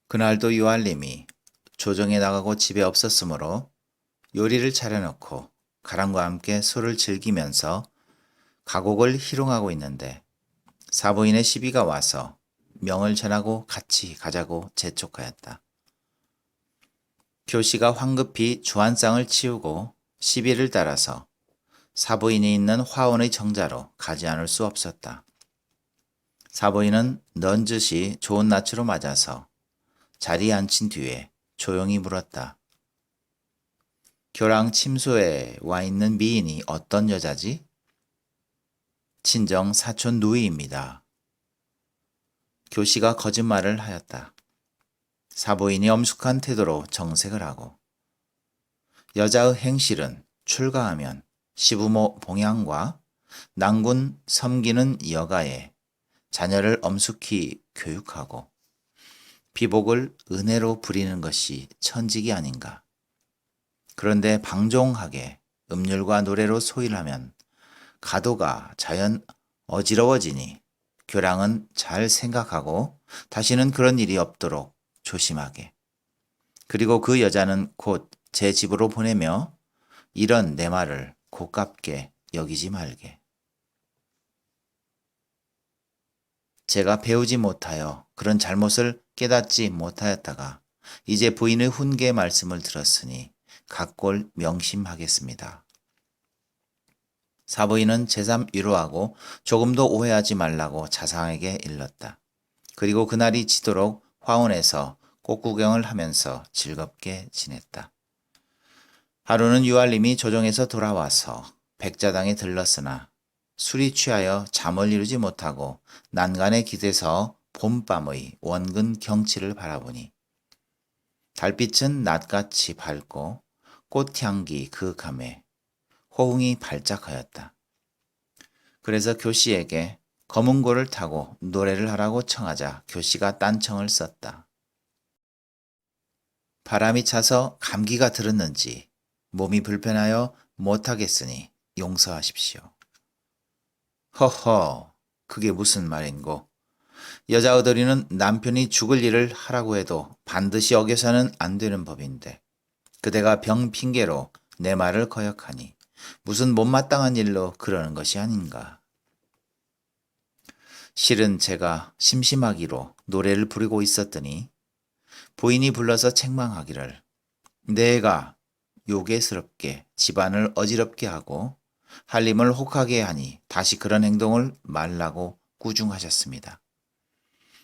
그날도 유알림이 조정에 나가고 집에 없었으므로 요리를 차려놓고 가람과 함께 술을 즐기면서 가곡을 희롱하고 있는데 사부인의 시비가 와서 명을 전하고 같이 가자고 재촉하였다. 교씨가 황급히 주한상을 치우고 시비를 따라서 사부인이 있는 화원의 정자로 가지 않을 수 없었다. 사부인은 넌지시 좋은 낯으로 맞아서 자리에 앉힌 뒤에 조용히 물었다. 교랑 침소에 와 있는 미인이 어떤 여자지? 친정 사촌 누이입니다. 교씨가 거짓말을 하였다. 사부인이 엄숙한 태도로 정색을 하고 여자의 행실은 출가하면 시부모 봉양과 낭군 섬기는 여가에 자녀를 엄숙히 교육하고 비복을 은혜로 부리는 것이 천직이 아닌가. 그런데 방종하게 음률과 노래로 소일하면 가도가 자연 어지러워지니 교랑은 잘 생각하고 다시는 그런 일이 없도록 조심하게. 그리고 그 여자는 곧 제 집으로 보내며 이런 내 말을 고깝게 여기지 말게. 제가 배우지 못하여 그런 잘못을 깨닫지 못하였다가 이제 부인의 훈계 말씀을 들었으니 각골 명심하겠습니다. 사부인은 제삼 위로하고 조금도 오해하지 말라고 자상에게 일렀다. 그리고 그날이 지도록 화원에서 꽃구경을 하면서 즐겁게 지냈다. 하루는 유알림이 조정에서 돌아와서 백자당에 들렀으나 술이 취하여 잠을 이루지 못하고 난간에 기대서 봄밤의 원근 경치를 바라보니 달빛은 낮같이 밝고 꽃향기 그윽함에 호응이 발작하였다. 그래서 교씨에게 검은고를 타고 노래를 하라고 청하자 교씨가 딴청을 썼다. 바람이 차서 감기가 들었는지 몸이 불편하여 못하겠으니 용서하십시오. 허허, 그게 무슨 말인고. 여자어들이는 남편이 죽을 일을 하라고 해도 반드시 어겨서는 안 되는 법인데 그대가 병 핑계로 내 말을 거역하니 무슨 못마땅한 일로 그러는 것이 아닌가. 실은 제가 심심하기로 노래를 부르고 있었더니 부인이 불러서 책망하기를 내가 요괴스럽게 집안을 어지럽게 하고 할림을 혹하게 하니 다시 그런 행동을 말라고 꾸중하셨습니다.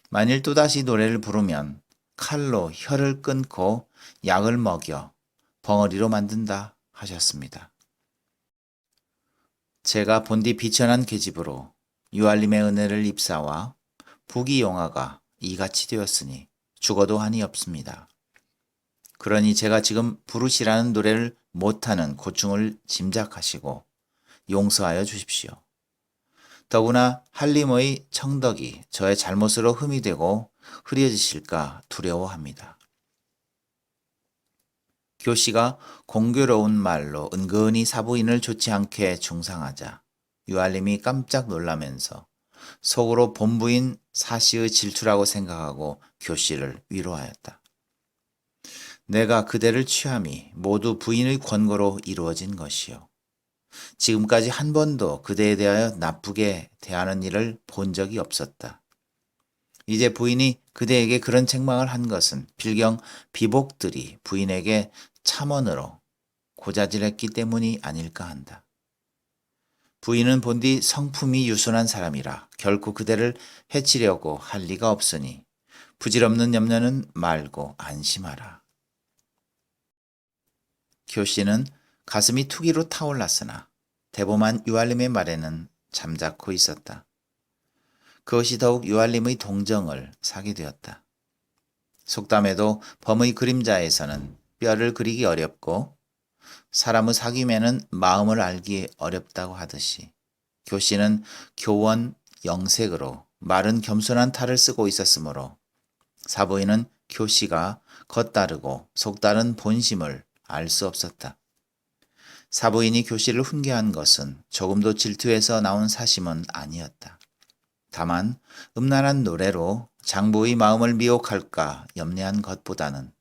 만일 또다시 노래를 부르면 칼로 혀를 끊고 약을 먹여 벙어리로 만든다 하셨습니다. 제가 본디 비천한 계집으로 유알림의 은혜를 입사와 부귀영화가 이같이 되었으니 죽어도 한이 없습니다. 그러니 제가 지금 부르시라는 노래를 못하는 고충을 짐작하시고 용서하여 주십시오. 더구나 한림의 청덕이 저의 잘못으로 흠이 되고 흐려지실까 두려워합니다. 교씨가 공교로운 말로 은근히 사부인을 좋지 않게 중상하자 유알림이 깜짝 놀라면서 속으로 본부인 사씨의 질투라고 생각하고 교씨를 위로하였다. 내가 그대를 취함이 모두 부인의 권고로 이루어진 것이요. 지금까지 한 번도 그대에 대하여 나쁘게 대하는 일을 본 적이 없었다. 이제 부인이 그대에게 그런 책망을 한 것은 필경 비복들이 부인에게 참언으로 고자질했기 때문이 아닐까 한다. 부인은 본디 성품이 유순한 사람이라 결코 그대를 해치려고 할 리가 없으니 부질없는 염려는 말고 안심하라. 교씨는 가슴이 투기로 타올랐으나 대범한 유알림의 말에는 잠자코 있었다. 그것이 더욱 유알림의 동정을 사게 되었다. 속담에도 범의 그림자에서는 뼈를 그리기 어렵고 사람의 사귐에는 마음을 알기 어렵다고 하듯이 교씨는 교원 영색으로 마른 겸손한 탈을 쓰고 있었으므로 사부인은 교씨가 겉다르고 속다른 본심을 알 수 없었다. 사부인이 교씨를 훈계한 것은 조금도 질투에서 나온 사심은 아니었다. 다만 음란한 노래로 장부의 마음을 미혹할까 염려한 것보다는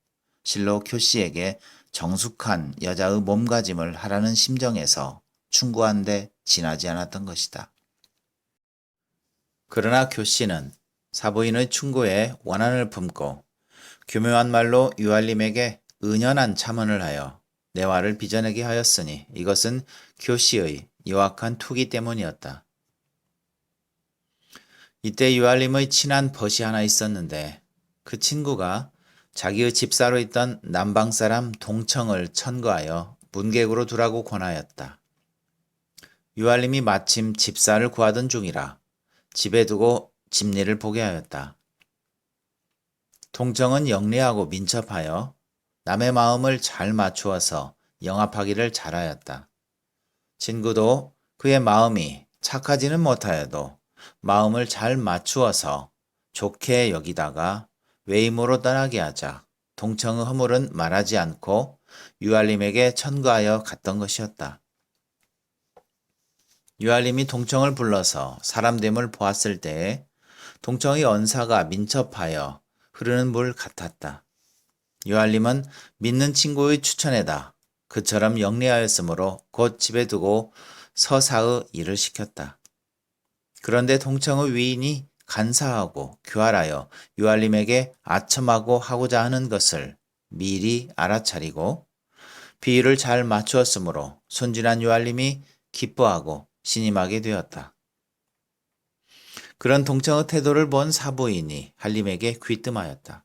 실로 교씨에게 정숙한 여자의 몸가짐을 하라는 심정에서 충고한데 지나지 않았던 것이다. 그러나 교씨는 사부인의 충고에 원한을 품고 교묘한 말로 유알림에게 은연한 참언을 하여 내화를 빚어내게 하였으니 이것은 교씨의 요악한 투기 때문이었다. 이때 유알림의 친한 벗이 하나 있었는데 그 친구가 자기의 집사로 있던 남방 사람 동청을 천거하여 문객으로 두라고 권하였다. 유알림이 마침 집사를 구하던 중이라 집에 두고 집리를 보게 하였다. 동청은 영리하고 민첩하여 남의 마음을 잘 맞추어서 영합하기를 잘하였다. 친구도 그의 마음이 착하지는 못하여도 마음을 잘 맞추어서 좋게 여기다가 외임으로 떠나게 하자 동청의 허물은 말하지 않고 유알림에게 천거하여 갔던 것이었다. 유알림이 동청을 불러서 사람됨을 보았을 때에 동청의 언사가 민첩하여 흐르는 물 같았다. 유알림은 믿는 친구의 추천에다 그처럼 영리하였으므로 곧 집에 두고 서사의 일을 시켰다. 그런데 동청의 위인이 간사하고 교활하여 유알림에게 아첨하고 하고자 하는 것을 미리 알아차리고 비위를 잘 맞추었으므로 순진한 유알림이 기뻐하고 신임하게 되었다. 그런 동청의 태도를 본 사부인이 한림에게 귀뜸하였다.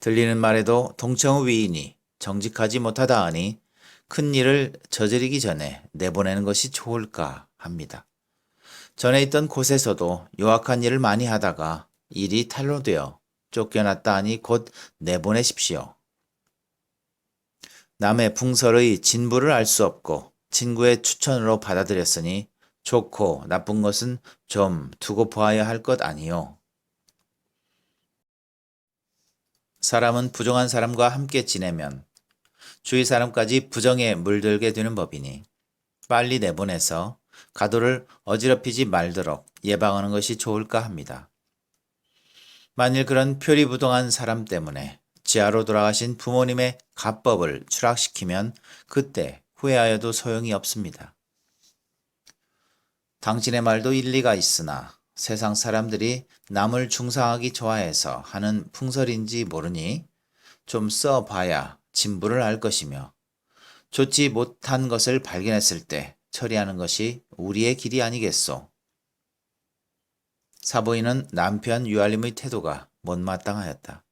들리는 말에도 동청의 위인이 정직하지 못하다 하니 큰 일을 저지르기 전에 내보내는 것이 좋을까 합니다. 전에 있던 곳에서도 요악한 일을 많이 하다가 일이 탄로되어 쫓겨났다 하니 곧 내보내십시오. 남의 풍설의 진부를 알 수 없고 친구의 추천으로 받아들였으니 좋고 나쁜 것은 좀 두고 보아야 할 것 아니요. 사람은 부정한 사람과 함께 지내면 주위 사람까지 부정에 물들게 되는 법이니 빨리 내보내서 가도를 어지럽히지 말도록 예방하는 것이 좋을까 합니다. 만일 그런 표리부동한 사람 때문에 지하로 돌아가신 부모님의 가법을 추락시키면 그때 후회하여도 소용이 없습니다. 당신의 말도 일리가 있으나 세상 사람들이 남을 중상하기 좋아해서 하는 풍설인지 모르니 좀 써봐야 진부를 알 것이며 좋지 못한 것을 발견했을 때 처리하는 것이 우리의 길이 아니겠소. 사부인은 남편 유알림의 태도가 못마땅하였다.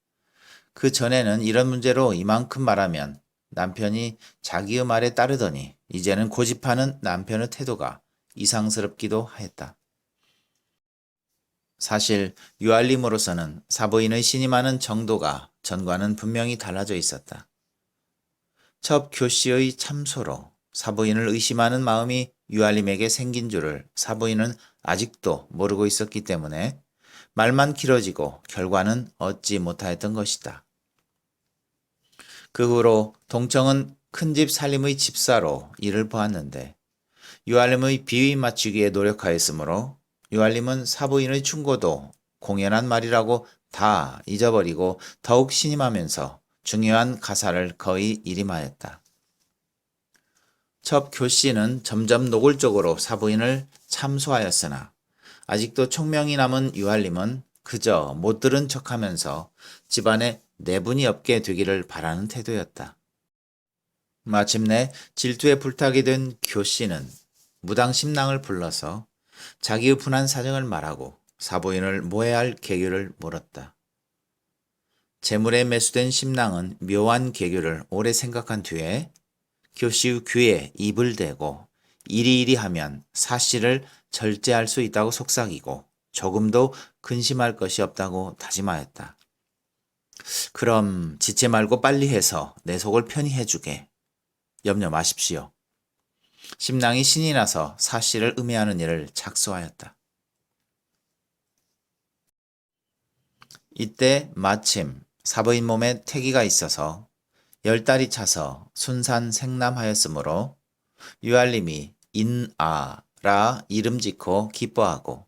그 전에는 이런 문제로 이만큼 말하면 남편이 자기의 말에 따르더니 이제는 고집하는 남편의 태도가 이상스럽기도 하였다. 사실 유알림으로서는 사부인의 신임하는 정도가 전과는 분명히 달라져 있었다. 첩 교씨의 참소로 사부인을 의심하는 마음이 유알림에게 생긴 줄을 사부인은 아직도 모르고 있었기 때문에 말만 길어지고 결과는 얻지 못하였던 것이다. 그 후로 동청은 큰집 살림의 집사로 일을 보았는데 유알림의 비위 맞추기에 노력하였으므로 유알림은 사부인의 충고도 공연한 말이라고 다 잊어버리고 더욱 신임하면서 중요한 가사를 거의 일임하였다. 첩 교씨는 점점 노골적으로 사부인을 참소하였으나 아직도 총명이 남은 유알림은 그저 못 들은 척하면서 집안에 내분이 없게 되기를 바라는 태도였다. 마침내 질투에 불타게 된 교씨는 무당 심낭을 불러서 자기의 분한 사정을 말하고 사부인을 모해할 계교를 물었다. 재물에 매수된 심낭은 묘한 계교를 오래 생각한 뒤에 교씨의 귀에 입을 대고 이리이리 하면 사씨를 절제할 수 있다고 속삭이고 조금도 근심할 것이 없다고 다짐하였다. 그럼 지체 말고 빨리 해서 내 속을 편히 해주게. 염려 마십시오. 심낭이 신이 나서 사씨를 음해하는 일을 착수하였다. 이때 마침 사부인 몸에 태기가 있어서 10달이 차서 순산 생남하였으므로 유알림이 인아라 이름 짓고 기뻐하고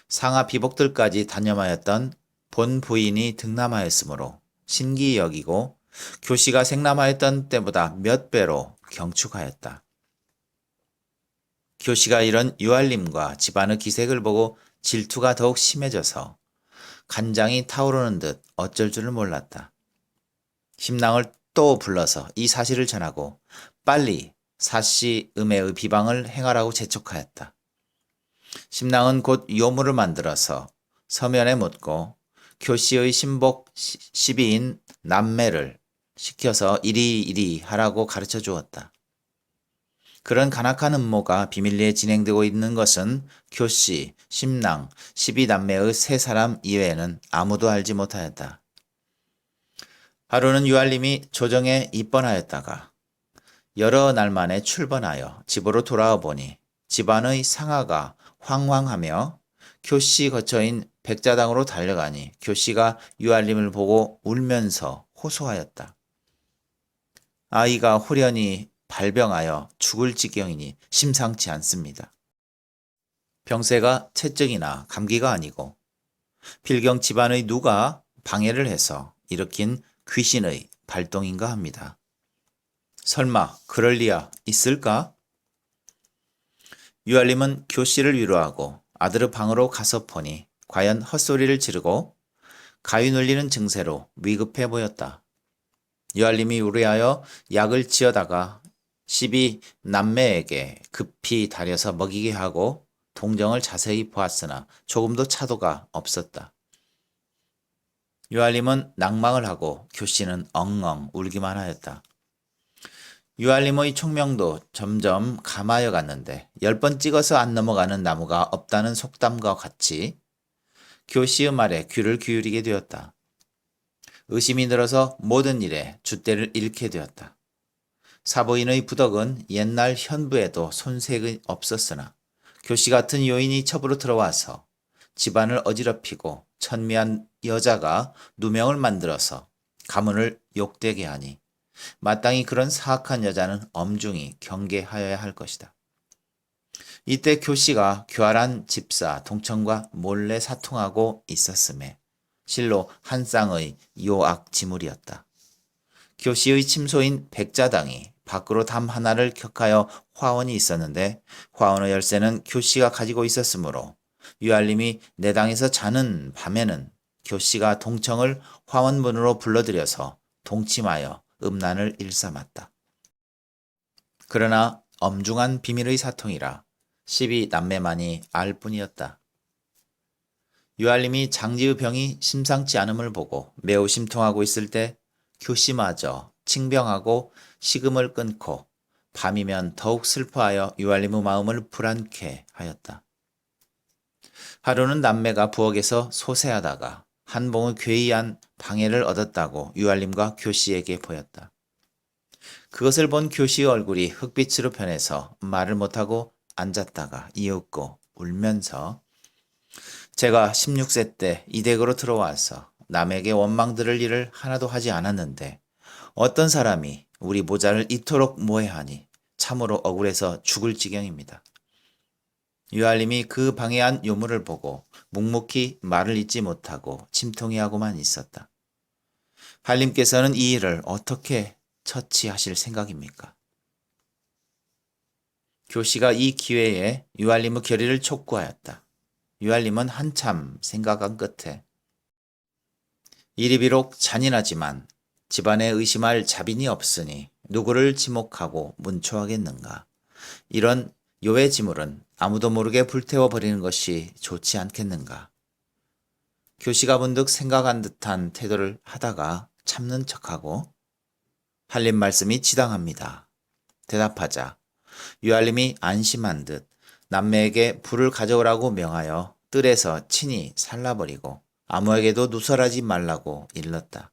상하 비복들까지 단념하였던 본 부인이 득남하였으므로 신기 여기고 교씨가 생남하였던 때보다 몇 배로 경축하였다. 교씨가 이런 유알림과 집안의 기색을 보고 질투가 더욱 심해져서 간장이 타오르는 듯 어쩔 줄을 몰랐다. 심낭을 또 불러서 이 사실을 전하고 빨리 사씨 음해의 비방을 행하라고 재촉하였다. 심낭은 곧 요물을 만들어서 서면에 묻고 교씨의 신복 시비인 남매를 시켜서 이리 하라고 가르쳐 주었다. 그런 간악한 음모가 비밀리에 진행되고 있는 것은 교씨, 심낭, 12남매의 세 사람 이외에는 아무도 알지 못하였다. 하루는 유알림이 조정에 입번하였다가 여러 날 만에 출번하여 집으로 돌아와 보니 집안의 상아가 황황하며 교씨 거처인 백자당으로 달려가니 교씨가 유알림을 보고 울면서 호소하였다. 아이가 후련히 발병하여 죽을 지경이니 심상치 않습니다. 병세가 채증이나 감기가 아니고 필경 집안의 누가 방해를 해서 일으킨 귀신의 발동인가 합니다. 설마 그럴 리야 있을까? 유알림은 교씨를 위로하고 아들의 방으로 가서 보니 과연 헛소리를 지르고 가위 눌리는 증세로 위급해 보였다. 유알림이 우려하여 약을 지어다가 12남매에게 급히 다려서 먹이게 하고 동정을 자세히 보았으나 조금도 차도가 없었다. 유알림은 낭망을 하고 교씨는 엉엉 울기만 하였다. 유알림의 총명도 점점 감하여 갔는데 10번 찍어서 안 넘어가는 나무가 없다는 속담과 같이 교씨의 말에 귀를 기울이게 되었다. 의심이 늘어서 모든 일에 줏대를 잃게 되었다. 사부인의 부덕은 옛날 현부에도 손색이 없었으나 교씨 같은 요인이 첩으로 들어와서 집안을 어지럽히고 천미한 여자가 누명을 만들어서 가문을 욕되게 하니 마땅히 그런 사악한 여자는 엄중히 경계하여야 할 것이다. 이때 교씨가 교활한 집사 동천과 몰래 사통하고 있었음에 실로 한 쌍의 요악지물이었다. 교씨의 침소인 백자당이 밖으로 담 하나를 격하여 화원이 있었는데 화원의 열쇠는 교씨가 가지고 있었으므로 유알림이 내당에서 자는 밤에는 교씨가 동청을 화원문으로 불러들여서 동침하여 음란을 일삼았다. 그러나 엄중한 비밀의 사통이라 12남매만이 알 뿐이었다. 유알림이 장지의 병이 심상치 않음을 보고 매우 심통하고 있을 때 교씨마저 칭병하고 식음을 끊고 밤이면 더욱 슬퍼하여 유알림의 마음을 불안케 하였다. 하루는 남매가 부엌에서 소세하다가 한 봉의 괴이한 방해를 얻었다고 유알림과 교씨에게 보였다. 그것을 본 교씨의 얼굴이 흑빛으로 변해서 말을 못하고 앉았다가 이윽고 울면서 제가 16세 때 이 댁으로 들어와서 남에게 원망 들을 일을 하나도 하지 않았는데 어떤 사람이 우리 모자를 이토록 모해하니 참으로 억울해서 죽을 지경입니다. 유알림이 그 방해한 요물을 보고 묵묵히 말을 잇지 못하고 침통해하고만 있었다. 한림께서는 이 일을 어떻게 처치하실 생각입니까? 교씨가 이 기회에 유알림의 결의를 촉구하였다. 유알림은 한참 생각한 끝에 일이 비록 잔인하지만 집안에 의심할 자빈이 없으니 누구를 지목하고 문초하겠는가. 이런 요의 지물은 아무도 모르게 불태워버리는 것이 좋지 않겠는가. 교씨가 문득 생각한 듯한 태도를 하다가 참는 척하고 한림 말씀이 지당합니다. 대답하자 유알림이 안심한 듯 남매에게 불을 가져오라고 명하여 뜰에서 친히 살라버리고 아무에게도 누설하지 말라고 일렀다.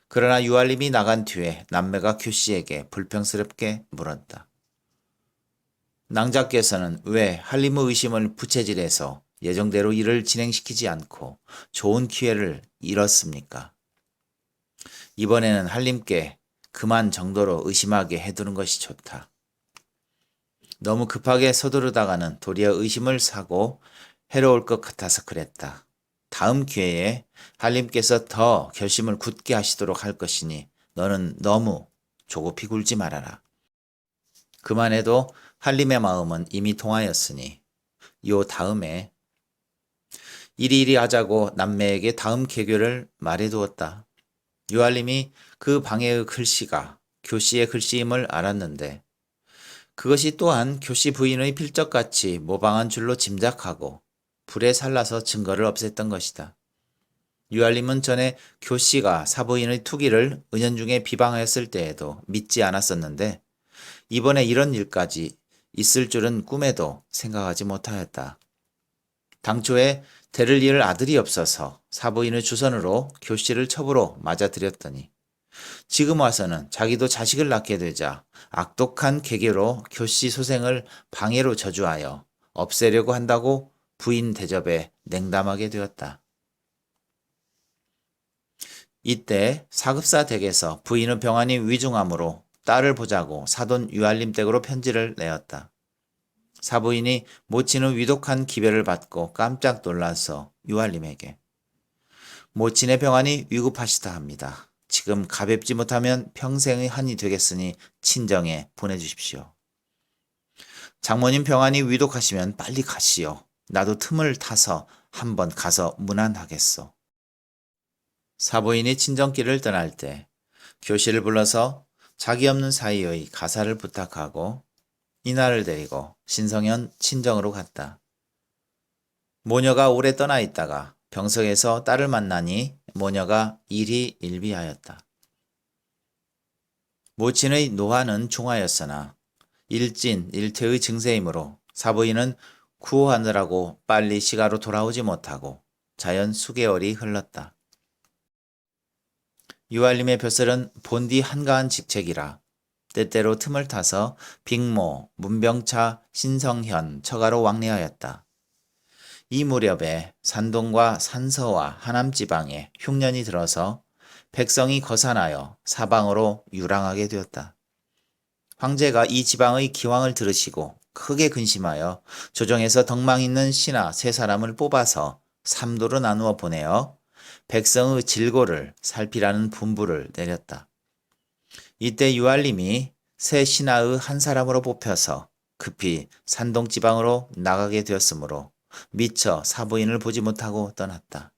그러나 유알림이 나간 뒤에 남매가 교씨에게 불평스럽게 물었다. 낭자께서는 왜 한림의 의심을 부채질해서 예정대로 일을 진행시키지 않고 좋은 기회를 잃었습니까? 이번에는 한림께 그만 정도로 의심하게 해두는 것이 좋다. 너무 급하게 서두르다가는 도리어 의심을 사고 해로울 것 같아서 그랬다. 다음 기회에 한림께서 더 결심을 굳게 하시도록 할 것이니 너는 너무 조급히 굴지 말아라. 그만해도 한림의 마음은 이미 통하였으니 요 다음에 이리이리 하자고 남매에게 다음 계교를 말해두었다. 유한림이 그 방해의 글씨가 교씨의 글씨임을 알았는데 그것이 또한 교씨 부인의 필적같이 모방한 줄로 짐작하고 불에 살라서 증거를 없앴던 것이다. 유한림은 전에 교씨가 사부인의 투기를 은연중에 비방하였을 때에도 믿지 않았었는데 이번에 이런 일까지 있을 줄은 꿈에도 생각하지 못하였다. 당초에 대를 이을 아들이 없어서 사부인의 주선으로 교씨를 첩으로 맞아들였더니 지금 와서는 자기도 자식을 낳게 되자 악독한 계계로 교씨 소생을 방해로 저주하여 없애려고 한다고 부인 대접에 냉담하게 되었다. 이때 사급사 댁에서 부인의 병환이 위중함으로 딸을 보자고 사돈 유한림 댁으로 편지를 내었다. 사부인이 모친의 위독한 기별을 받고 깜짝 놀라서 유한림에게 모친의 병환이 위급하시다 합니다. 지금 가뵙지 못하면 평생의 한이 되겠으니 친정에 보내주십시오. 장모님 병환이 위독하시면 빨리 가시오. 나도 틈을 타서 한번 가서 문안하겠소. 사부인이 친정길을 떠날 때 교씨를 불러서 자기 없는 사이의 가사를 부탁하고 이날을 데리고 신성현 친정으로 갔다. 모녀가 오래 떠나 있다가 병석에서 딸을 만나니 모녀가 일희 일비하였다. 모친의 노화는 중하였으나 일진 일퇴의 증세이므로 사부인은 구호하느라고 빨리 시가로 돌아오지 못하고 자연 수개월이 흘렀다. 유한림의 벼슬은 본디 한가한 직책이라 때때로 틈을 타서 빅모, 문병차, 신성현, 처가로 왕래하였다. 이 무렵에 산동과 산서와 하남 지방에 흉년이 들어서 백성이 거산하여 사방으로 유랑하게 되었다. 황제가 이 지방의 기왕을 들으시고 크게 근심하여 조정에서 덕망 있는 신하 세 사람을 뽑아서 삼도로 나누어 보내어 백성의 질고를 살피라는 분부를 내렸다. 이때 유한림이 새 신하의 한 사람으로 뽑혀서 급히 산동 지방으로 나가게 되었으므로 미처 사부인을 보지 못하고 떠났다.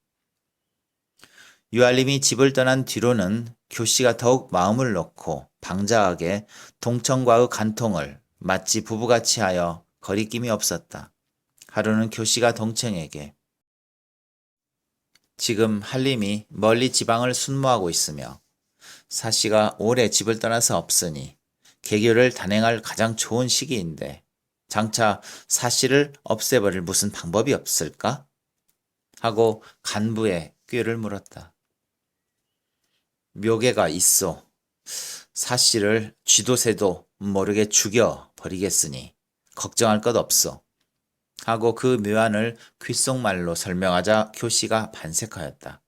유한림이 집을 떠난 뒤로는 교씨가 더욱 마음을 놓고 방자하게 동청과의 간통을 마치 부부같이 하여 거리낌이 없었다. 하루는 교씨가 동청에게 지금 한림이 멀리 지방을 순모하고 있으며 사씨가 오래 집을 떠나서 없으니 계교를 단행할 가장 좋은 시기인데 장차 사씨를 없애버릴 무슨 방법이 없을까? 하고 간부에 꾀를 물었다. 묘계가 있어. 사씨를 쥐도새도 모르게 죽여버리겠으니 걱정할 것 없어. 하고 그 묘안을 귓속말로 설명하자 교씨가 반색하였다.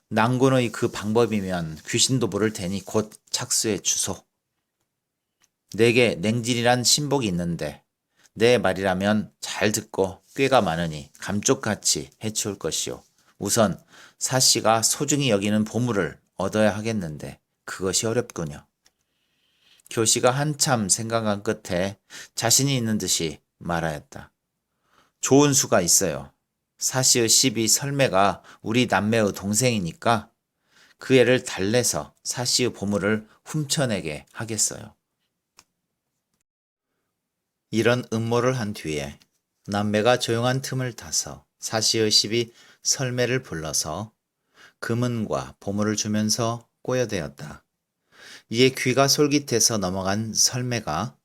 낭군의 그 방법이면 귀신도 모를 테니 곧 착수해 주소. 내게 냉질이란 신복이 있는데 내 말이라면 잘 듣고 꾀가 많으니 감쪽같이 해치울 것이오. 우선 사씨가 소중히 여기는 보물을 얻어야 하겠는데 그것이 어렵군요. 교씨가 한참 생각한 끝에 자신이 있는 듯이 말하였다. 좋은 수가 있어요. 사씨의 시비 설매가 우리 남매의 동생이니까 그 애를 달래서 사씨의 보물을 훔쳐내게 하겠어요. 이런 음모를 한 뒤에 남매가 조용한 틈을 타서 사씨의 시비 설매를 불러서 금은과 보물을 주면서 꼬여대었다. 이에 귀가 솔깃해서 넘어간 설매가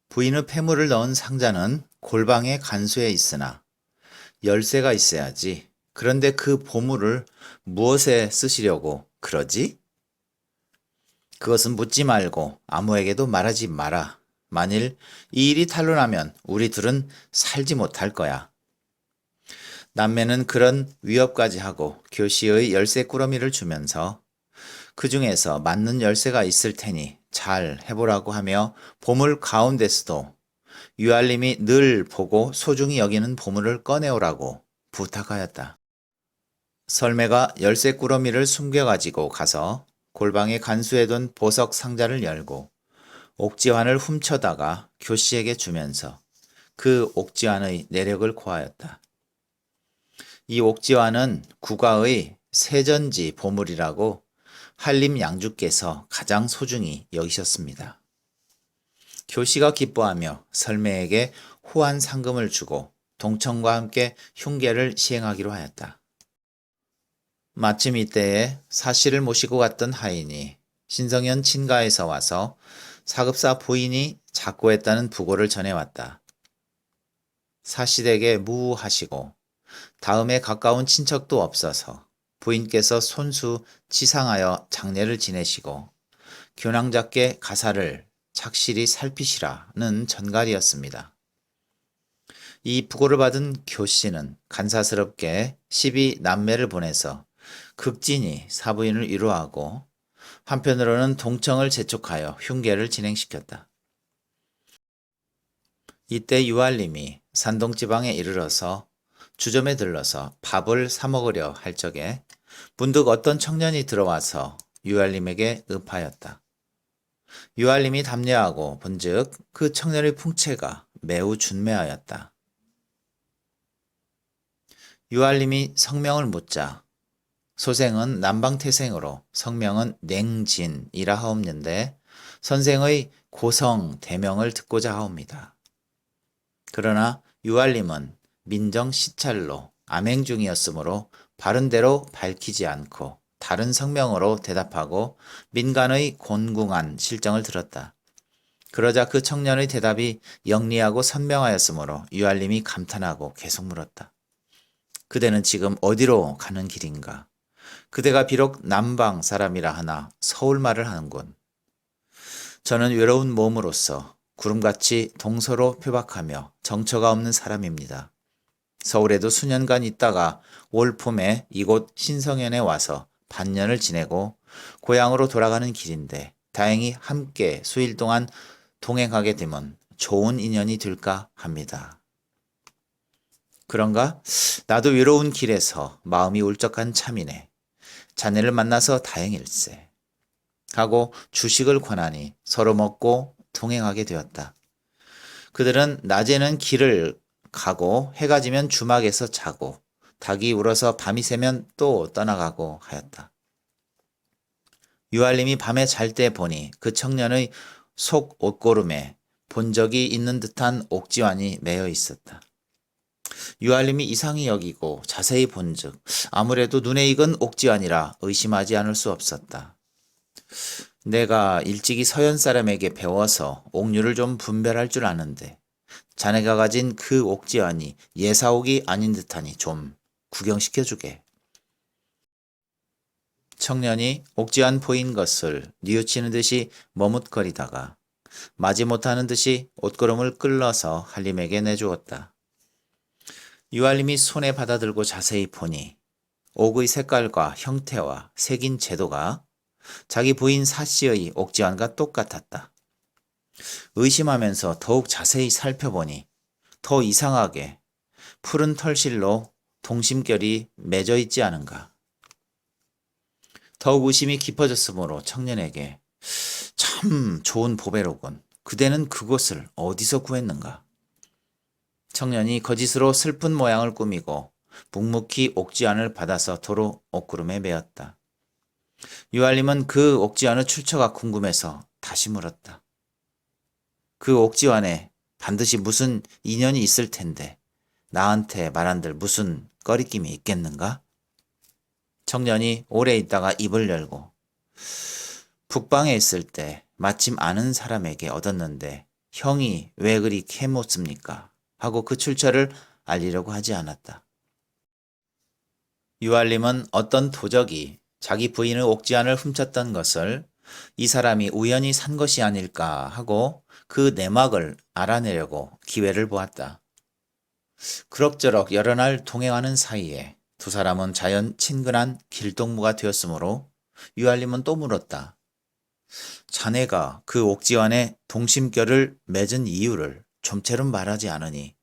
부인의 폐물을 넣은 상자는 골방에 간수해 있으나 열쇠가 있어야지. 그런데 그 보물을 무엇에 쓰시려고 그러지? 그것은 묻지 말고 아무에게도 말하지 마라. 만일 이 일이 탄로나면 우리 둘은 살지 못할 거야. 남매는 그런 위협까지 하고 교씨의 열쇠 꾸러미를 주면서 그 중에서 맞는 열쇠가 있을 테니 잘 해보라고 하며 보물 가운데서도 유한림이 늘 보고 소중히 여기는 보물을 꺼내오라고 부탁하였다. 설매가 열쇠 꾸러미를 숨겨가지고 가서 골방에 간수해둔 보석 상자를 열고 옥지환을 훔쳐다가 교씨에게 주면서 그 옥지환의 내력을 고하였다. 이 옥지환은 국가의 세전지 보물이라고 한림 양주께서 가장 소중히 여기셨습니다. 교씨가 기뻐하며 설매에게 호환 상금을 주고 동청과 함께 흉계를 시행하기로 하였다. 마침 이때에 사씨를 모시고 갔던 하인이 신성현 친가에서 와서 사급사 부인이 작고했다는 부고를 전해왔다. 사씨 댁에 무우하시고 다음에 가까운 친척도 없어서 부인께서 손수 치상하여 장례를 지내시고 교낭작게 가사를 착실히 살피시라는 전갈이었습니다. 이 부고를 받은 교씨는 간사스럽게 12남매를 보내서 극진히 사부인을 위로하고 한편으로는 동청을 재촉하여 흉계를 진행시켰다. 이때 유알림이 산동지방에 이르러서 주점에 들러서 밥을 사 먹으려 할 적에 문득 어떤 청년이 들어와서 유알림에게 읍하였다. 유알림이 담례하고 본즉 그 청년의 풍채가 매우 준매하였다. 유알림이 성명을 묻자 소생은 남방태생으로 성명은 냉진이라 하옵는데 선생의 고성 대명을 듣고자 하옵니다. 그러나 유알림은 민정 시찰로 암행 중이었으므로 바른대로 밝히지 않고 다른 성명으로 대답하고 민간의 곤궁한 실정을 들었다. 그러자 그 청년의 대답이 영리하고 선명하였으므로 유알림이 감탄하고 계속 물었다. 그대는 지금 어디로 가는 길인가? 그대가 비록 남방 사람이라 하나 서울 말을 하는군. 저는 외로운 몸으로서 구름같이 동서로 표박하며 정처가 없는 사람입니다. 서울에도 수년간 있다가 올 봄에 이곳 신성현에 와서 반년을 지내고 고향으로 돌아가는 길인데 다행히 함께 수일 동안 동행하게 되면 좋은 인연이 될까 합니다. 그런가? 나도 외로운 길에서 마음이 울적한 참이네. 자네를 만나서 다행일세. 하고 주식을 권하니 서로 먹고 동행하게 되었다. 그들은 낮에는 길을 가고 해가 지면 주막에서 자고 닭이 울어서 밤이 새면 또 떠나가고 하였다. 유알림이 밤에 잘 때 보니 그 청년의 속 옷고름에 본 적이 있는 듯한 옥지환이 매여 있었다. 유알림이 이상히 여기고 자세히 본즉 아무래도 눈에 익은 옥지환이라 의심하지 않을 수 없었다. 내가 일찍이 서현 사람에게 배워서 옥류를 좀 분별할 줄 아는데 자네가 가진 그 옥지환이 예사옥이 아닌 듯하니 좀 구경시켜주게. 청년이 옥지환 보인 것을 뉘우치는 듯이 머뭇거리다가 마지못하는 듯이 옷걸음을 끌러서 한림에게 내주었다. 유알림이 손에 받아들고 자세히 보니 옥의 색깔과 형태와 색인 제도가 자기 부인 사씨의 옥지환과 똑같았다. 의심하면서 더욱 자세히 살펴보니 더 이상하게 푸른 털실로 동심결이 맺어 있지 않은가. 더욱 의심이 깊어졌으므로 청년에게 참 좋은 보배로군. 그대는 그것을 어디서 구했는가? 청년이 거짓으로 슬픈 모양을 꾸미고 묵묵히 옥지환을 받아서 도로 옷구름에 메었다. 유알림은 그 옥지환의 출처가 궁금해서 다시 물었다. 그 옥지환에 반드시 무슨 인연이 있을 텐데 나한테 말한들 무슨 꺼리낌이 있겠는가? 청년이 오래 있다가 입을 열고 북방에 있을 때 마침 아는 사람에게 얻었는데 형이 왜 그리 캐묻습니까? 하고 그 출처를 알리려고 하지 않았다. 유알림은 어떤 도적이 자기 부인의 옥지환을 훔쳤던 것을 이 사람이 우연히 산 것이 아닐까 하고 그 내막을 알아내려고 기회를 보았다. 그럭저럭 여러 날 동행하는 사이에 두 사람은 자연 친근한 길동무가 되었으므로 유알림은 또 물었다. 자네가 그 옥지환의 동심결을 맺은 이유를 좀처럼 말하지 않으니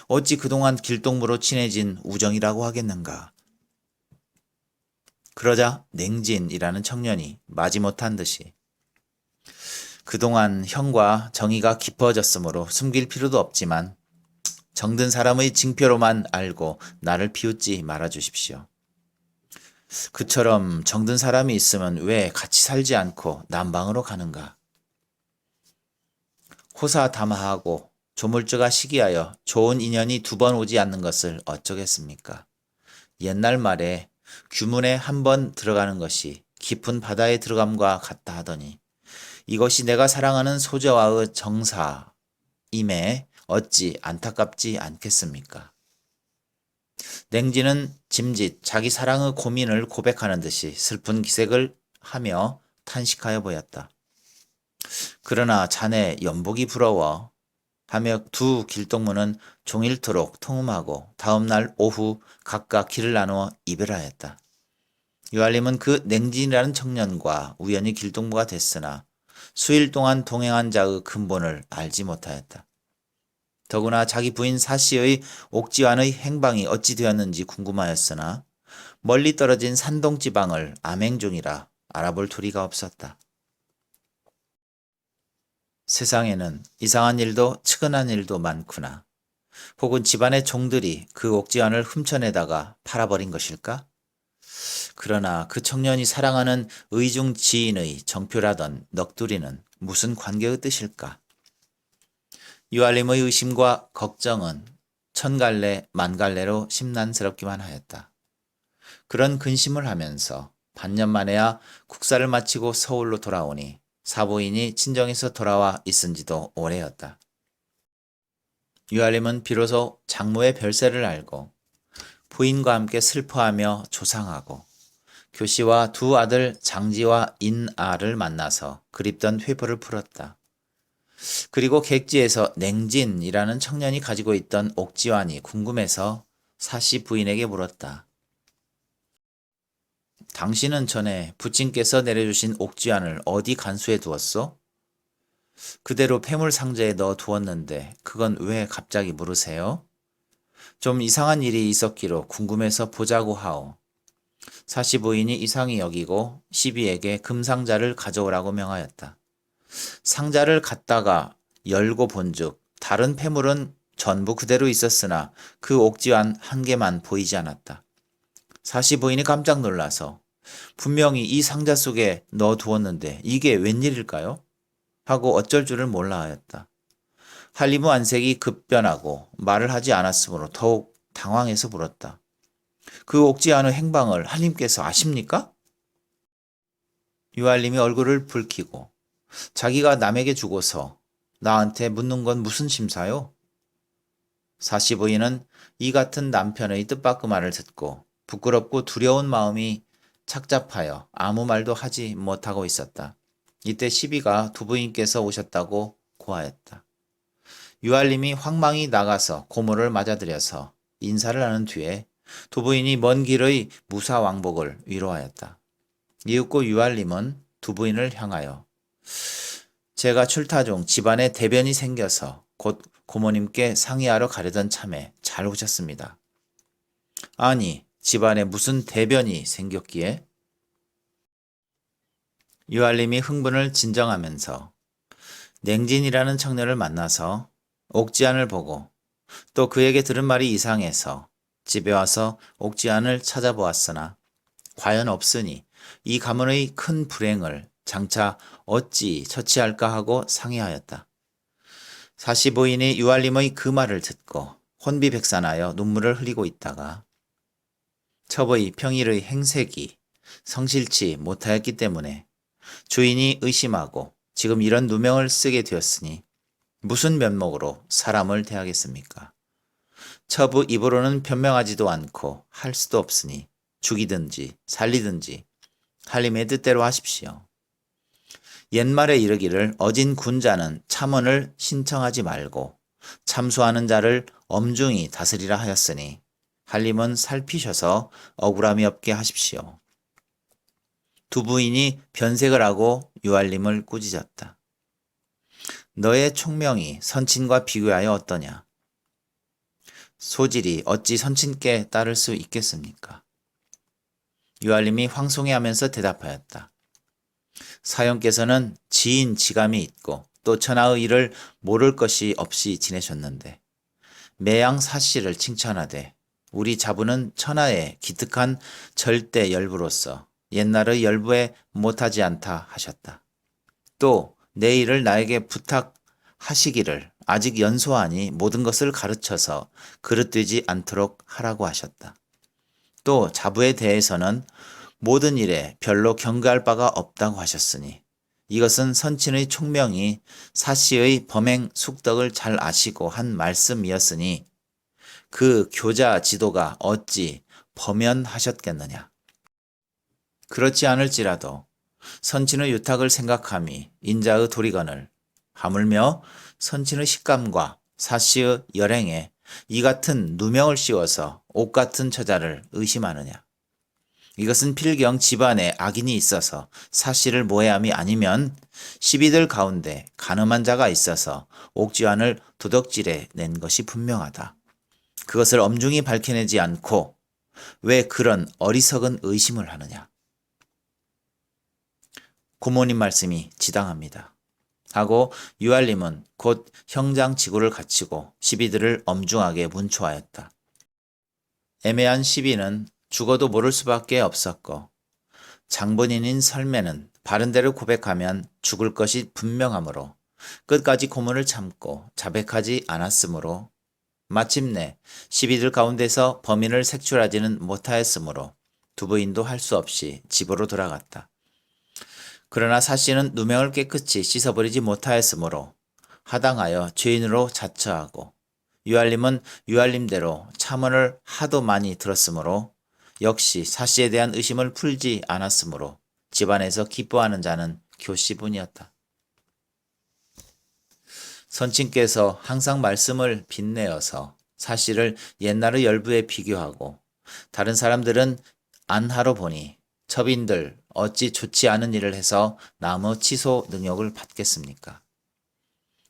어찌 그동안 길동무로 친해진 우정이라고 하겠는가. 그러자 냉진이라는 청년이 마지못한 듯이 그동안 형과 정의가 깊어졌으므로 숨길 필요도 없지만 정든 사람의 징표로만 알고 나를 비웃지 말아 주십시오. 그처럼 정든 사람이 있으면 왜 같이 살지 않고 남방으로 가는가? 호사다마하고 조물주가 시기하여 좋은 인연이 두 번 오지 않는 것을 어쩌겠습니까? 옛날 말에 규문에 한 번 들어가는 것이 깊은 바다에 들어감과 같다 하더니 이것이 내가 사랑하는 소저와의 정사임에 어찌 안타깝지 않겠습니까? 냉지는 짐짓 자기 사랑의 고민을 고백하는 듯이 슬픈 기색을 하며 탄식하여 보였다. 그러나 자네 연복이 부러워 하며 두 길동무는 종일토록 통음하고 다음날 오후 각각 길을 나누어 이별하였다. 유알림은 그 냉진이라는 청년과 우연히 길동무가 됐으나 수일 동안 동행한 자의 근본을 알지 못하였다. 더구나 자기 부인 사씨의 옥지환의 행방이 어찌 되었는지 궁금하였으나 멀리 떨어진 산동지방을 암행종이라 알아볼 도리가 없었다. 세상에는 이상한 일도 측은한 일도 많구나. 혹은 집안의 종들이 그 옥지환을 훔쳐내다가 팔아버린 것일까? 그러나 그 청년이 사랑하는 의중 지인의 정표라던 넋두리는 무슨 관계의 뜻일까? 유알림의 의심과 걱정은 천갈래 만갈래로 심란스럽기만 하였다. 그런 근심을 하면서 반년 만에야 국사를 마치고 서울로 돌아오니 사부인이 친정에서 돌아와 있은 지도 오래였다. 유알림은 비로소 장모의 별세를 알고 부인과 함께 슬퍼하며 조상하고 교씨와 두 아들 장지와 인아를 만나서 그립던 회포를 풀었다. 그리고 객지에서 냉진이라는 청년이 가지고 있던 옥지환이 궁금해서 사씨 부인에게 물었다. 당신은 전에 부친께서 내려주신 옥지환을 어디 간수해 두었소? 그대로 폐물 상자에 넣어 두었는데 그건 왜 갑자기 물으세요? 좀 이상한 일이 있었기로 궁금해서 보자고 하오. 사씨 부인이 이상히 여기고 시비에게 금상자를 가져오라고 명하였다. 상자를 갖다가 열고 본즉 다른 폐물은 전부 그대로 있었으나 그 옥지환 한 개만 보이지 않았다. 사씨 부인이 깜짝 놀라서 분명히 이 상자 속에 넣어 두었는데 이게 웬일일까요? 하고 어쩔 줄을 몰라 하였다. 한리무 안색이 급변하고 말을 하지 않았으므로 더욱 당황해서 물었다. 그 옥지환의 행방을 한림께서 아십니까? 유알림이 얼굴을 붉히고 자기가 남에게 주고서 나한테 묻는 건 무슨 심사요? 사씨 부인은 이 같은 남편의 뜻밖의 말을 듣고 부끄럽고 두려운 마음이 착잡하여 아무 말도 하지 못하고 있었다. 이때 시비가 두 부인께서 오셨다고 고하였다. 유알림이 황망히 나가서 고모를 맞아들여서 인사를 하는 뒤에 두 부인이 먼 길의 무사왕복을 위로하였다. 이윽고 유알림은 두 부인을 향하여 제가 출타 중 집안에 대변이 생겨서 곧 고모님께 상의하러 가려던 참에 잘 오셨습니다. 아니, 집안에 무슨 대변이 생겼기에? 유알림이 흥분을 진정하면서 냉진이라는 청년을 만나서 옥지안을 보고 또 그에게 들은 말이 이상해서 집에 와서 옥지안을 찾아보았으나 과연 없으니 이 가문의 큰 불행을 장차 어찌 처치할까 하고 상의하였다. 사씨 부인이 유알림의 그 말을 듣고 혼비백산하여 눈물을 흘리고 있다가 첩의 평일의 행색이 성실치 못하였기 때문에 주인이 의심하고 지금 이런 누명을 쓰게 되었으니 무슨 면목으로 사람을 대하겠습니까? 첩의 입으로는 변명하지도 않고 할 수도 없으니 죽이든지 살리든지 한림의 뜻대로 하십시오. 옛말에 이르기를 어진 군자는 참언을 신청하지 말고 참수하는 자를 엄중히 다스리라 하였으니 한림은 살피셔서 억울함이 없게 하십시오. 두 부인이 변색을 하고 유알림을 꾸짖었다. 너의 총명이 선친과 비교하여 어떠냐? 소질이 어찌 선친께 따를 수 있겠습니까? 유알림이 황송해하면서 대답하였다. 사형께서는 지인 지감이 있고 또 천하의 일을 모를 것이 없이 지내셨는데 매양 사씨를 칭찬하되 우리 자부는 천하의 기특한 절대 열부로서 옛날의 열부에 못하지 않다 하셨다. 또 내 일을 나에게 부탁하시기를 아직 연소하니 모든 것을 가르쳐서 그릇되지 않도록 하라고 하셨다. 또 자부에 대해서는 모든 일에 별로 경계할 바가 없다고 하셨으니 이것은 선친의 총명이 사씨의 범행 숙덕을 잘 아시고 한 말씀이었으니 그 교자 지도가 어찌 범연하셨겠느냐. 그렇지 않을지라도 선친의 유탁을 생각함이 인자의 도리건을 하물며 선친의 식감과 사씨의 열행에 이 같은 누명을 씌워서 옥 같은 처자를 의심하느냐. 이것은 필경 집안에 악인이 있어서 사씨를 모해함이 아니면 시비들 가운데 간음한 자가 있어서 옥지환을 도덕질해 낸 것이 분명하다. 그것을 엄중히 밝혀내지 않고 왜 그런 어리석은 의심을 하느냐. 고모님 말씀이 지당합니다. 하고 유알림은 곧 형장지구를 갖추고 시비들을 엄중하게 문초하였다. 애매한 시비는 죽어도 모를 수밖에 없었고 장본인인 설매는 바른대로 고백하면 죽을 것이 분명하므로 끝까지 고문을 참고 자백하지 않았으므로 마침내 시비들 가운데서 범인을 색출하지는 못하였으므로 두 부인도 할 수 없이 집으로 돌아갔다. 그러나 사씨는 누명을 깨끗이 씻어버리지 못하였으므로 하당하여 죄인으로 자처하고 유알림은 유알림대로 참언을 하도 많이 들었으므로 역시 사씨에 대한 의심을 풀지 않았으므로 집안에서 기뻐하는 자는 교씨뿐이었다. 선친께서 항상 말씀을 빗내어서 사씨를 옛날의 열부에 비교하고 다른 사람들은 안하러 보니 첩인들 어찌 좋지 않은 일을 해서 나무 취소 능력을 받겠습니까?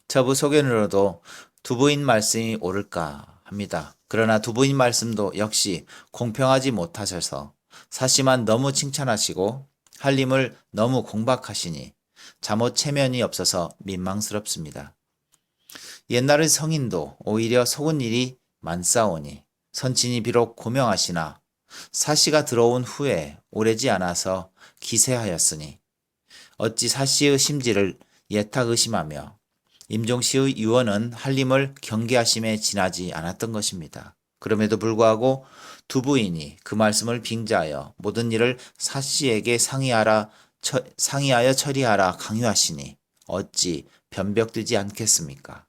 첩의 소견으로도 두 부인 말씀이 옳을까 합니다. 그러나 두 부인 말씀도 역시 공평하지 못하셔서 사씨만 너무 칭찬하시고 한림을 너무 공박하시니 잠옷 체면이 없어서 민망스럽습니다. 옛날의 성인도 오히려 속은 일이 많사오니 선친이 비록 고명하시나 사씨가 들어온 후에 오래지 않아서 기세하였으니 어찌 사씨의 심지를 예탁 의심하며 임종씨의 유언은 한림을 경계하심에 지나지 않았던 것입니다. 그럼에도 불구하고 두 부인이 그 말씀을 빙자하여 모든 일을 사씨에게 상의하여 처리하라 강요하시니 어찌 변벽되지 않겠습니까?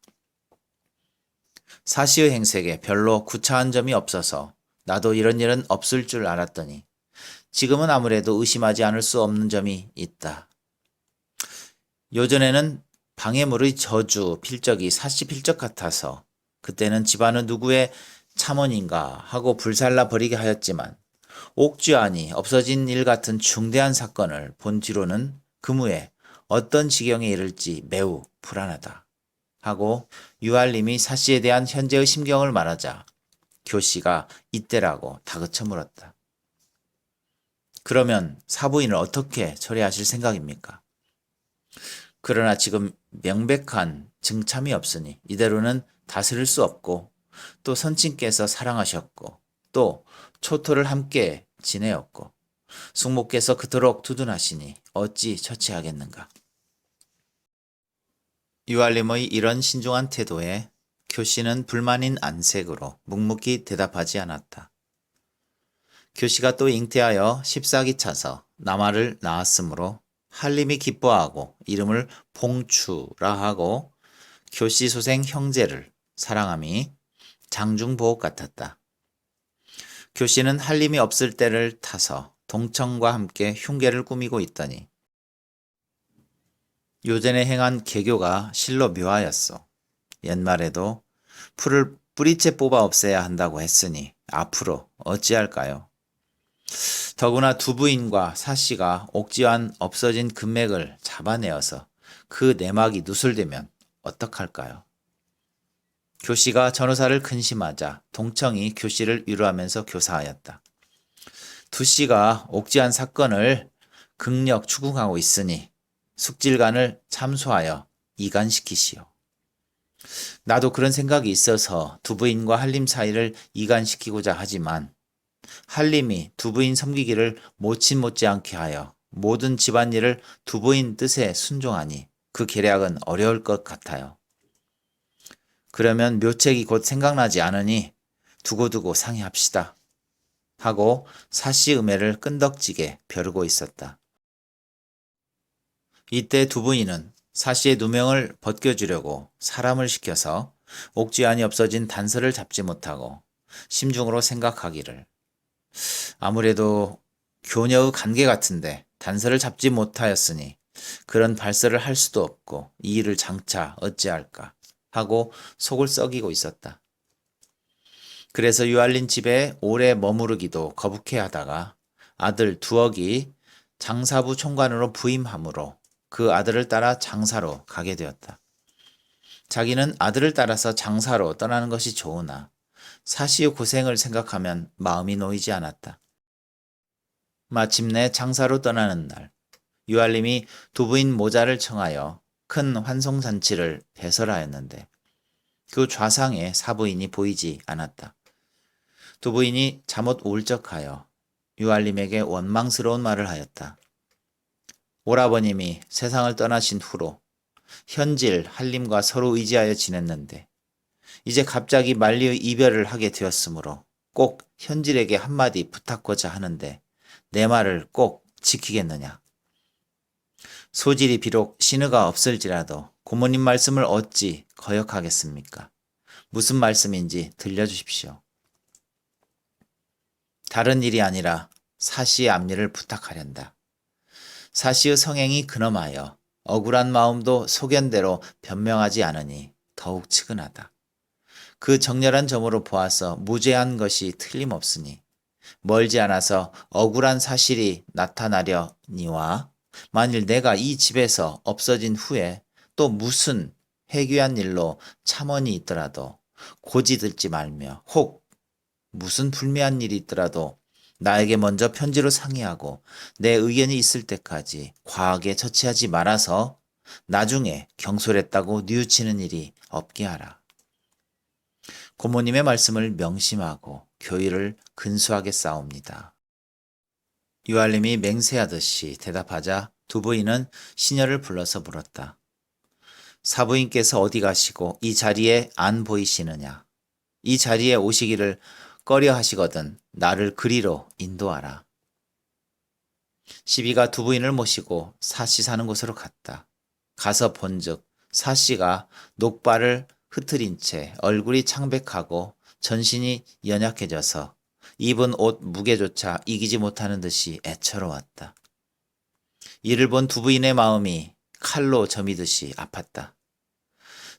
사씨의 행색에 별로 구차한 점이 없어서 나도 이런 일은 없을 줄 알았더니 지금은 아무래도 의심하지 않을 수 없는 점이 있다. 요전에는 방해물의 저주 필적이 사씨 필적 같아서 그때는 집안은 누구의 참언인가 하고 불살라 버리게 하였지만 옥주안이 없어진 일 같은 중대한 사건을 본 뒤로는 그무에 어떤 지경에 이를지 매우 불안하다 하고 유알림이 사씨에 대한 현재의 심경을 말하자 교씨가 이때라고 다그쳐 물었다. 그러면 사부인을 어떻게 처리하실 생각입니까? 그러나 지금 명백한 증참이 없으니 이대로는 다스릴 수 없고 또 선친께서 사랑하셨고 또 초토를 함께 지내었고 숙모께서 그토록 두둔하시니 어찌 처치하겠는가. 유알림의 이런 신중한 태도에 교씨는 불만인 안색으로 묵묵히 대답하지 않았다. 교씨가 또 잉태하여 14기 차서 남아를 낳았으므로 한림이 기뻐하고 이름을 봉추라 하고 교씨 소생 형제를 사랑함이 장중보옥 같았다. 교씨는 한림이 없을 때를 타서 동청과 함께 흉계를 꾸미고 있더니 요전에 행한 개교가 실로 묘하였소. 옛말에도 풀을 뿌리째 뽑아 없애야 한다고 했으니 앞으로 어찌할까요? 더구나 두 부인과 사씨가 옥지환 없어진 금맥을 잡아내어서 그 내막이 누설되면 어떡할까요? 교씨가 전우사를 근심하자 동청이 교씨를 위로하면서 교사하였다. 두씨가 옥지한 사건을 극력 추궁하고 있으니 숙질관을 참소하여 이간시키시오. 나도 그런 생각이 있어서 두 부인과 한림 사이를 이간시키고자 하지만 한림이 두 부인 섬기기를 못지않게 하여 모든 집안일을 두 부인 뜻에 순종하니 그 계략은 어려울 것 같아요. 그러면 묘책이 곧 생각나지 않으니 두고두고 상의합시다. 하고 사씨 음해를 끈덕지게 벼르고 있었다. 이때 두 부인은 사씨의 누명을 벗겨주려고 사람을 시켜서 옥주안이 없어진 단서를 잡지 못하고 심중으로 생각하기를 아무래도 교녀의 관계 같은데 단서를 잡지 못하였으니 그런 발설을 할 수도 없고 이 일을 장차 어찌할까 하고 속을 썩이고 있었다. 그래서 유알린 집에 오래 머무르기도 거북해하다가 아들 두억이 장사부 총관으로 부임하므로 그 아들을 따라 장사로 가게 되었다. 자기는 아들을 따라서 장사로 떠나는 것이 좋으나 사시의 고생을 생각하면 마음이 놓이지 않았다. 마침내 장사로 떠나는 날 유알림이 두 부인 모자를 청하여 큰 환송잔치를 배설하였는데 그 좌상에 사부인이 보이지 않았다. 두 부인이 잠옷 울적하여 유알림에게 원망스러운 말을 하였다. 오라버님이 세상을 떠나신 후로 현질 한림과 서로 의지하여 지냈는데 이제 갑자기 만리의 이별을 하게 되었으므로 꼭 현질에게 한마디 부탁하고자 하는데 내 말을 꼭 지키겠느냐. 소질이 비록 신의가 없을지라도 고모님 말씀을 어찌 거역하겠습니까? 무슨 말씀인지 들려주십시오. 다른 일이 아니라 사시의 앞일을 부탁하련다. 사시의 성행이 근엄하여 억울한 마음도 소견대로 변명하지 않으니 더욱 측은하다. 그 정렬한 점으로 보아서 무죄한 것이 틀림없으니 멀지 않아서 억울한 사실이 나타나려니와 만일 내가 이 집에서 없어진 후에 또 무슨 해괴한 일로 참언이 있더라도 고지 들지 말며 혹 무슨 불미한 일이 있더라도 나에게 먼저 편지로 상의하고 내 의견이 있을 때까지 과하게 처치하지 말아서 나중에 경솔했다고 뉘우치는 일이 없게 하라. 고모님의 말씀을 명심하고 교의를 근수하게 싸웁니다. 유알림이 맹세하듯이 대답하자 두 부인은 시녀를 불러서 물었다. 사부인께서 어디 가시고 이 자리에 안 보이시느냐? 이 자리에 오시기를 꺼려 하시거든 나를 그리로 인도하라. 시비가 두 부인을 모시고 사씨 사는 곳으로 갔다. 가서 본즉 사씨가 녹발을 흐트린 채 얼굴이 창백하고 전신이 연약해져서 입은 옷 무게조차 이기지 못하는 듯이 애처로웠다. 이를 본 두 부인의 마음이 칼로 저미듯이 아팠다.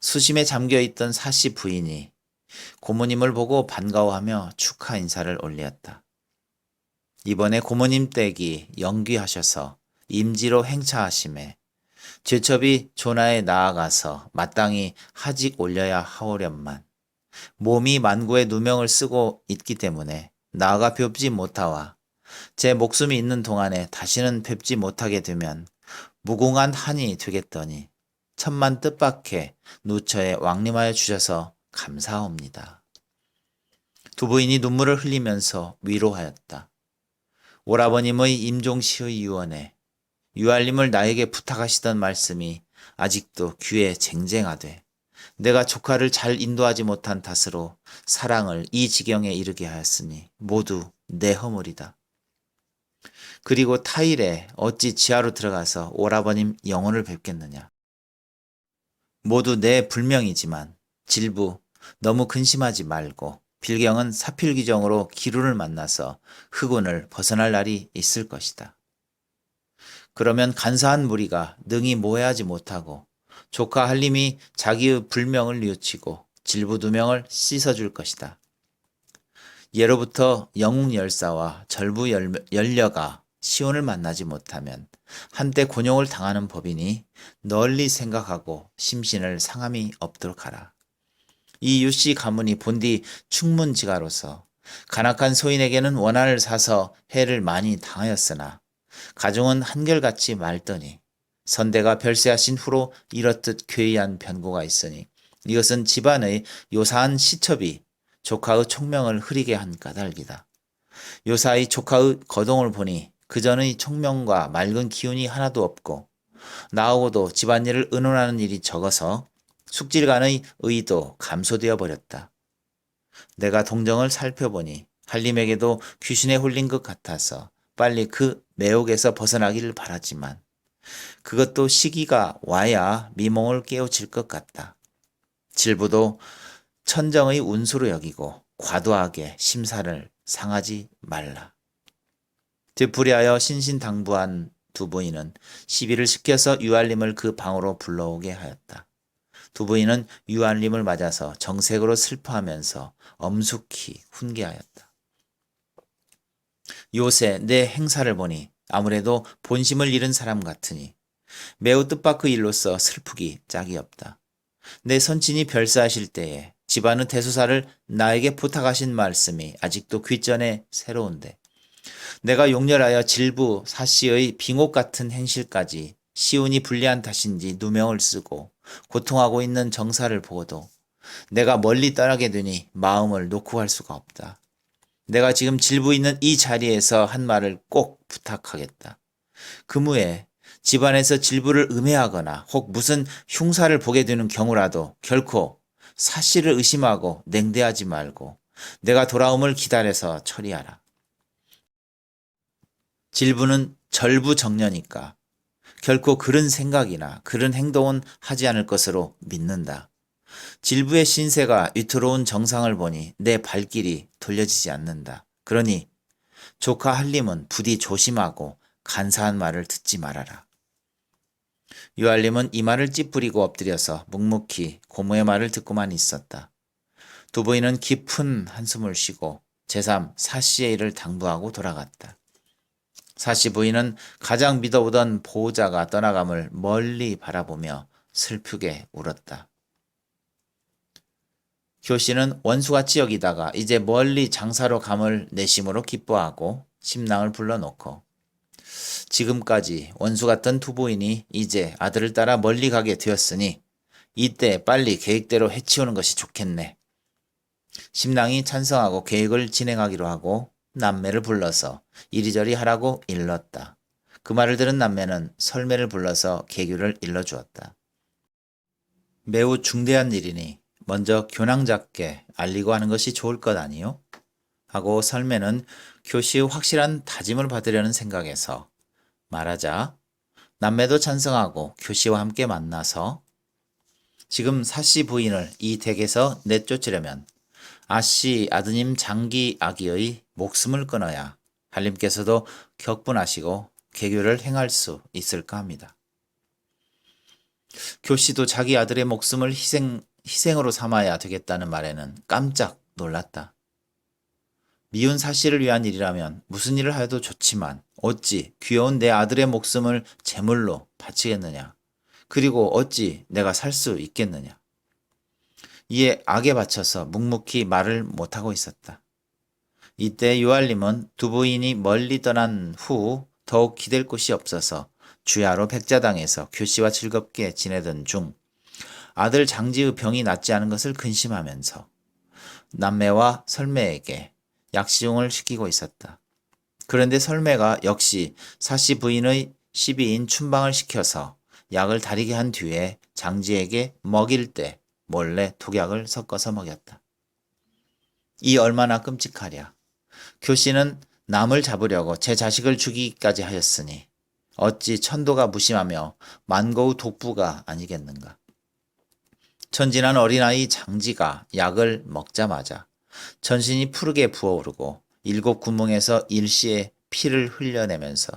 수심에 잠겨있던 사씨 부인이 고모님을 보고 반가워하며 축하 인사를 올렸다. 이번에 고모님 댁이 영귀하셔서 임지로 행차하심에 제첩이 조나에 나아가서 마땅히 하직 올려야 하오련만 몸이 만고의 누명을 쓰고 있기 때문에 나아가 뵙지 못하와 제 목숨이 있는 동안에 다시는 뵙지 못하게 되면 무궁한 한이 되겠더니 천만 뜻밖의 누처에 왕림하여 주셔서 감사합니다. 두 부인이 눈물을 흘리면서 위로하였다. 오라버님의 임종시의 유언에 유알림을 나에게 부탁하시던 말씀이 아직도 귀에 쟁쟁하되 내가 조카를 잘 인도하지 못한 탓으로 사랑을 이 지경에 이르게 하였으니 모두 내 허물이다. 그리고 타일에 어찌 지하로 들어가서 오라버님 영혼을 뵙겠느냐. 모두 내 불명이지만 질부 너무 근심하지 말고 빌경은 사필귀정으로 기루를 만나서 흑운을 벗어날 날이 있을 것이다. 그러면 간사한 무리가 능히 모해하지 못하고 조카 한림이 자기의 불명을 뉘우치고 질부 2명을 씻어줄 것이다. 예로부터 영웅열사와 절부 열녀가 시온을 만나지 못하면 한때 곤욕을 당하는 법이니 널리 생각하고 심신을 상함이 없도록 하라. 이 유씨 가문이 본디 충문지가로서 간악한 소인에게는 원한을 사서 해를 많이 당하였으나 가중은 한결같이 맑더니 선대가 별세하신 후로 이렇듯 괴이한 변고가 있으니 이것은 집안의 요사한 시첩이 조카의 총명을 흐리게 한 까닭이다. 요사이 조카의 거동을 보니 그전의 총명과 맑은 기운이 하나도 없고 나오고도 집안일을 의논하는 일이 적어서 숙질간의 의도 감소되어 버렸다. 내가 동정을 살펴보니 한림에게도 귀신에 홀린 것 같아서 빨리 그 매혹에서 벗어나기를 바랐지만 그것도 시기가 와야 미몽을 깨우칠 것 같다. 질부도 천정의 운수로 여기고 과도하게 심사를 상하지 말라. 되풀이하여 신신당부한 두 부인은 시비를 시켜서 유알림을 그 방으로 불러오게 하였다. 두 부인은 유알림을 맞아서 정색으로 슬퍼하면서 엄숙히 훈계하였다. 요새 내 행사를 보니 아무래도 본심을 잃은 사람 같으니 매우 뜻밖의 일로서 슬프기 짝이 없다. 내 선친이 별세하실 때에 집안의 대소사를 나에게 부탁하신 말씀이 아직도 귓전에 새로운데 내가 용렬하여 질부 사씨의 빙옥 같은 행실까지 시운이 불리한 탓인지 누명을 쓰고 고통하고 있는 정사를 보고도 내가 멀리 떠나게 되니 마음을 놓고 할 수가 없다. 내가 지금 질부 있는 이 자리에서 한 말을 꼭 부탁하겠다. 그무에 집안에서 질부를 음해하거나 혹 무슨 흉사를 보게 되는 경우라도 결코 사씨를 의심하고 냉대하지 말고 내가 돌아옴을 기다려서 처리하라. 질부는 절부정녀니까 결코 그런 생각이나 그런 행동은 하지 않을 것으로 믿는다. 질부의 신세가 위태로운 정상을 보니 내 발길이 돌려지지 않는다. 그러니 조카 한림은 부디 조심하고 간사한 말을 듣지 말아라. 유알림은 이 말을 찌푸리고 엎드려서 묵묵히 고모의 말을 듣고만 있었다. 두 부인은 깊은 한숨을 쉬고 제3 사씨의 일을 당부하고 돌아갔다. 사씨 부인은 가장 믿어보던 보호자가 떠나감을 멀리 바라보며 슬프게 울었다. 교씨는 원수같이 여기다가 이제 멀리 장사로 감을 내심으로 기뻐하고 신랑을 불러놓고 지금까지 원수 같던 두 부인이 이제 아들을 따라 멀리 가게 되었으니 이때 빨리 계획대로 해치우는 것이 좋겠네. 신랑이 찬성하고 계획을 진행하기로 하고 남매를 불러서 이리저리 하라고 일렀다. 그 말을 들은 남매는 설매를 불러서 계규를 일러주었다. 매우 중대한 일이니 먼저 교낭잡게 알리고 하는 것이 좋을 것 아니요? 하고 설매는 교씨의 확실한 다짐을 받으려는 생각에서 말하자 남매도 찬성하고 교씨와 함께 만나서 지금 사씨 부인을 이 댁에서 내쫓으려면 아씨 아드님 장기 아기의 목숨을 끊어야 한림께서도 격분하시고 계교를 행할 수 있을까 합니다. 교씨도 자기 아들의 목숨을 희생으로 삼아야 되겠다는 말에는 깜짝 놀랐다. 미운 사씨를 위한 일이라면 무슨 일을 하여도 좋지만 어찌 귀여운 내 아들의 목숨을 제물로 바치겠느냐. 그리고 어찌 내가 살 수 있겠느냐. 이에 악에 받쳐서 묵묵히 말을 못하고 있었다. 이때 유알림은 두 부인이 멀리 떠난 후 더욱 기댈 곳이 없어서 주야로 백자당에서 교씨와 즐겁게 지내던 중 아들 장지의 병이 낫지 않은 것을 근심하면서 남매와 설매에게 약시용을 시키고 있었다. 그런데 설매가 역시 사씨 부인의 시비인 춘방을 시켜서 약을 다리게 한 뒤에 장지에게 먹일 때 몰래 독약을 섞어서 먹였다. 이 얼마나 끔찍하랴. 교씨는 남을 잡으려고 제 자식을 죽이기까지 하였으니 어찌 천도가 무심하며 만고의 독부가 아니겠는가. 천진한 어린아이 장지가 약을 먹자마자 전신이 푸르게 부어오르고 7 구멍에서 일시에 피를 흘려내면서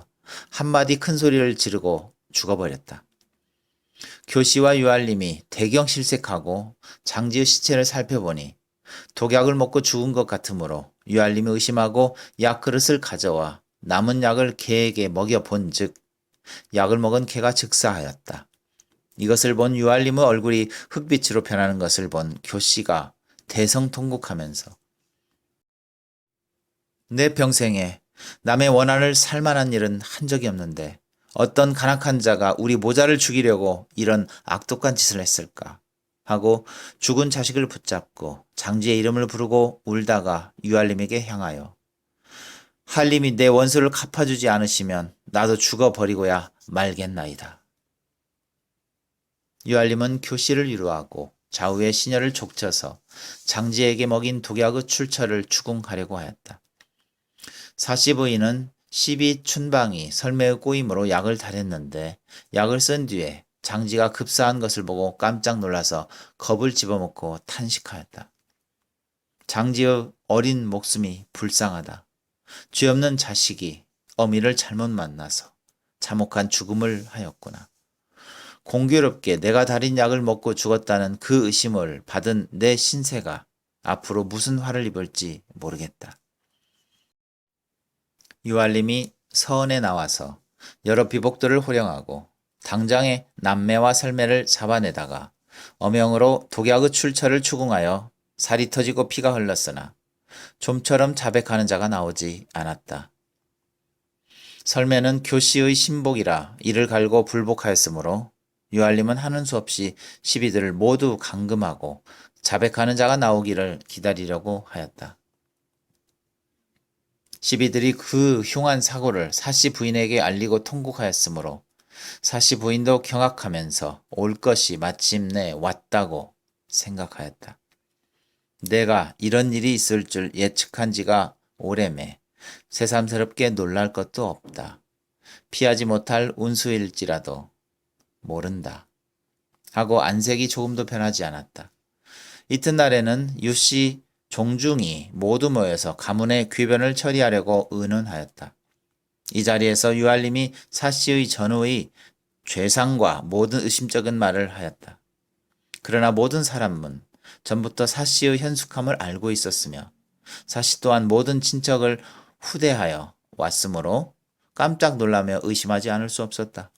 한마디 큰 소리를 지르고 죽어버렸다. 교씨와 유알림이 대경실색하고 장지의 시체를 살펴보니 독약을 먹고 죽은 것 같으므로 유알림이 의심하고 약그릇을 가져와 남은 약을 개에게 먹여본 즉 약을 먹은 개가 즉사하였다. 이것을 본 유알림의 얼굴이 흑빛으로 변하는 것을 본 교씨가 대성통곡하면서 내 평생에 남의 원한을 살만한 일은 한 적이 없는데 어떤 간악한 자가 우리 모자를 죽이려고 이런 악독한 짓을 했을까 하고 죽은 자식을 붙잡고 장지의 이름을 부르고 울다가 유알림에게 향하여 할림이 내 원수를 갚아주지 않으시면 나도 죽어버리고야 말겠나이다. 유알림은 교씨를 위로하고 좌우의 시녀를 족쳐서 장지에게 먹인 독약의 출처를 추궁하려고 하였다. 사씨 부인은 시비 춘방이 설매의 꼬임으로 약을 달했는데 약을 쓴 뒤에 장지가 급사한 것을 보고 깜짝 놀라서 겁을 집어먹고 탄식하였다. 장지의 어린 목숨이 불쌍하다. 죄 없는 자식이 어미를 잘못 만나서 참혹한 죽음을 하였구나. 공교롭게 내가 달인 약을 먹고 죽었다는 그 의심을 받은 내 신세가 앞으로 무슨 화를 입을지 모르겠다. 유알림이 서원에 나와서 여러 비복들을 호령하고 당장에 남매와 설매를 잡아내다가 어명으로 독약의 출처를 추궁하여 살이 터지고 피가 흘렀으나 좀처럼 자백하는 자가 나오지 않았다. 설매는 교씨의 신복이라 이를 갈고 불복하였으므로 유알림은 하는 수 없이 시비들을 모두 감금하고 자백하는 자가 나오기를 기다리려고 하였다. 시비들이 그 흉한 사고를 사씨 부인에게 알리고 통곡하였으므로 사씨 부인도 경악하면서 올 것이 마침내 왔다고 생각하였다. 내가 이런 일이 있을 줄 예측한 지가 오래매 새삼스럽게 놀랄 것도 없다. 피하지 못할 운수일지라도 모른다. 하고 안색이 조금도 변하지 않았다. 이튿날에는 유씨 종중이 모두 모여서 가문의 궤변을 처리하려고 의논하였다. 이 자리에서 유알림이 사씨의 전후의 죄상과 모든 의심적인 말을 하였다. 그러나 모든 사람은 전부터 사씨의 현숙함을 알고 있었으며 사씨 또한 모든 친척을 후대하여 왔으므로 깜짝 놀라며 의심하지 않을 수 없었다.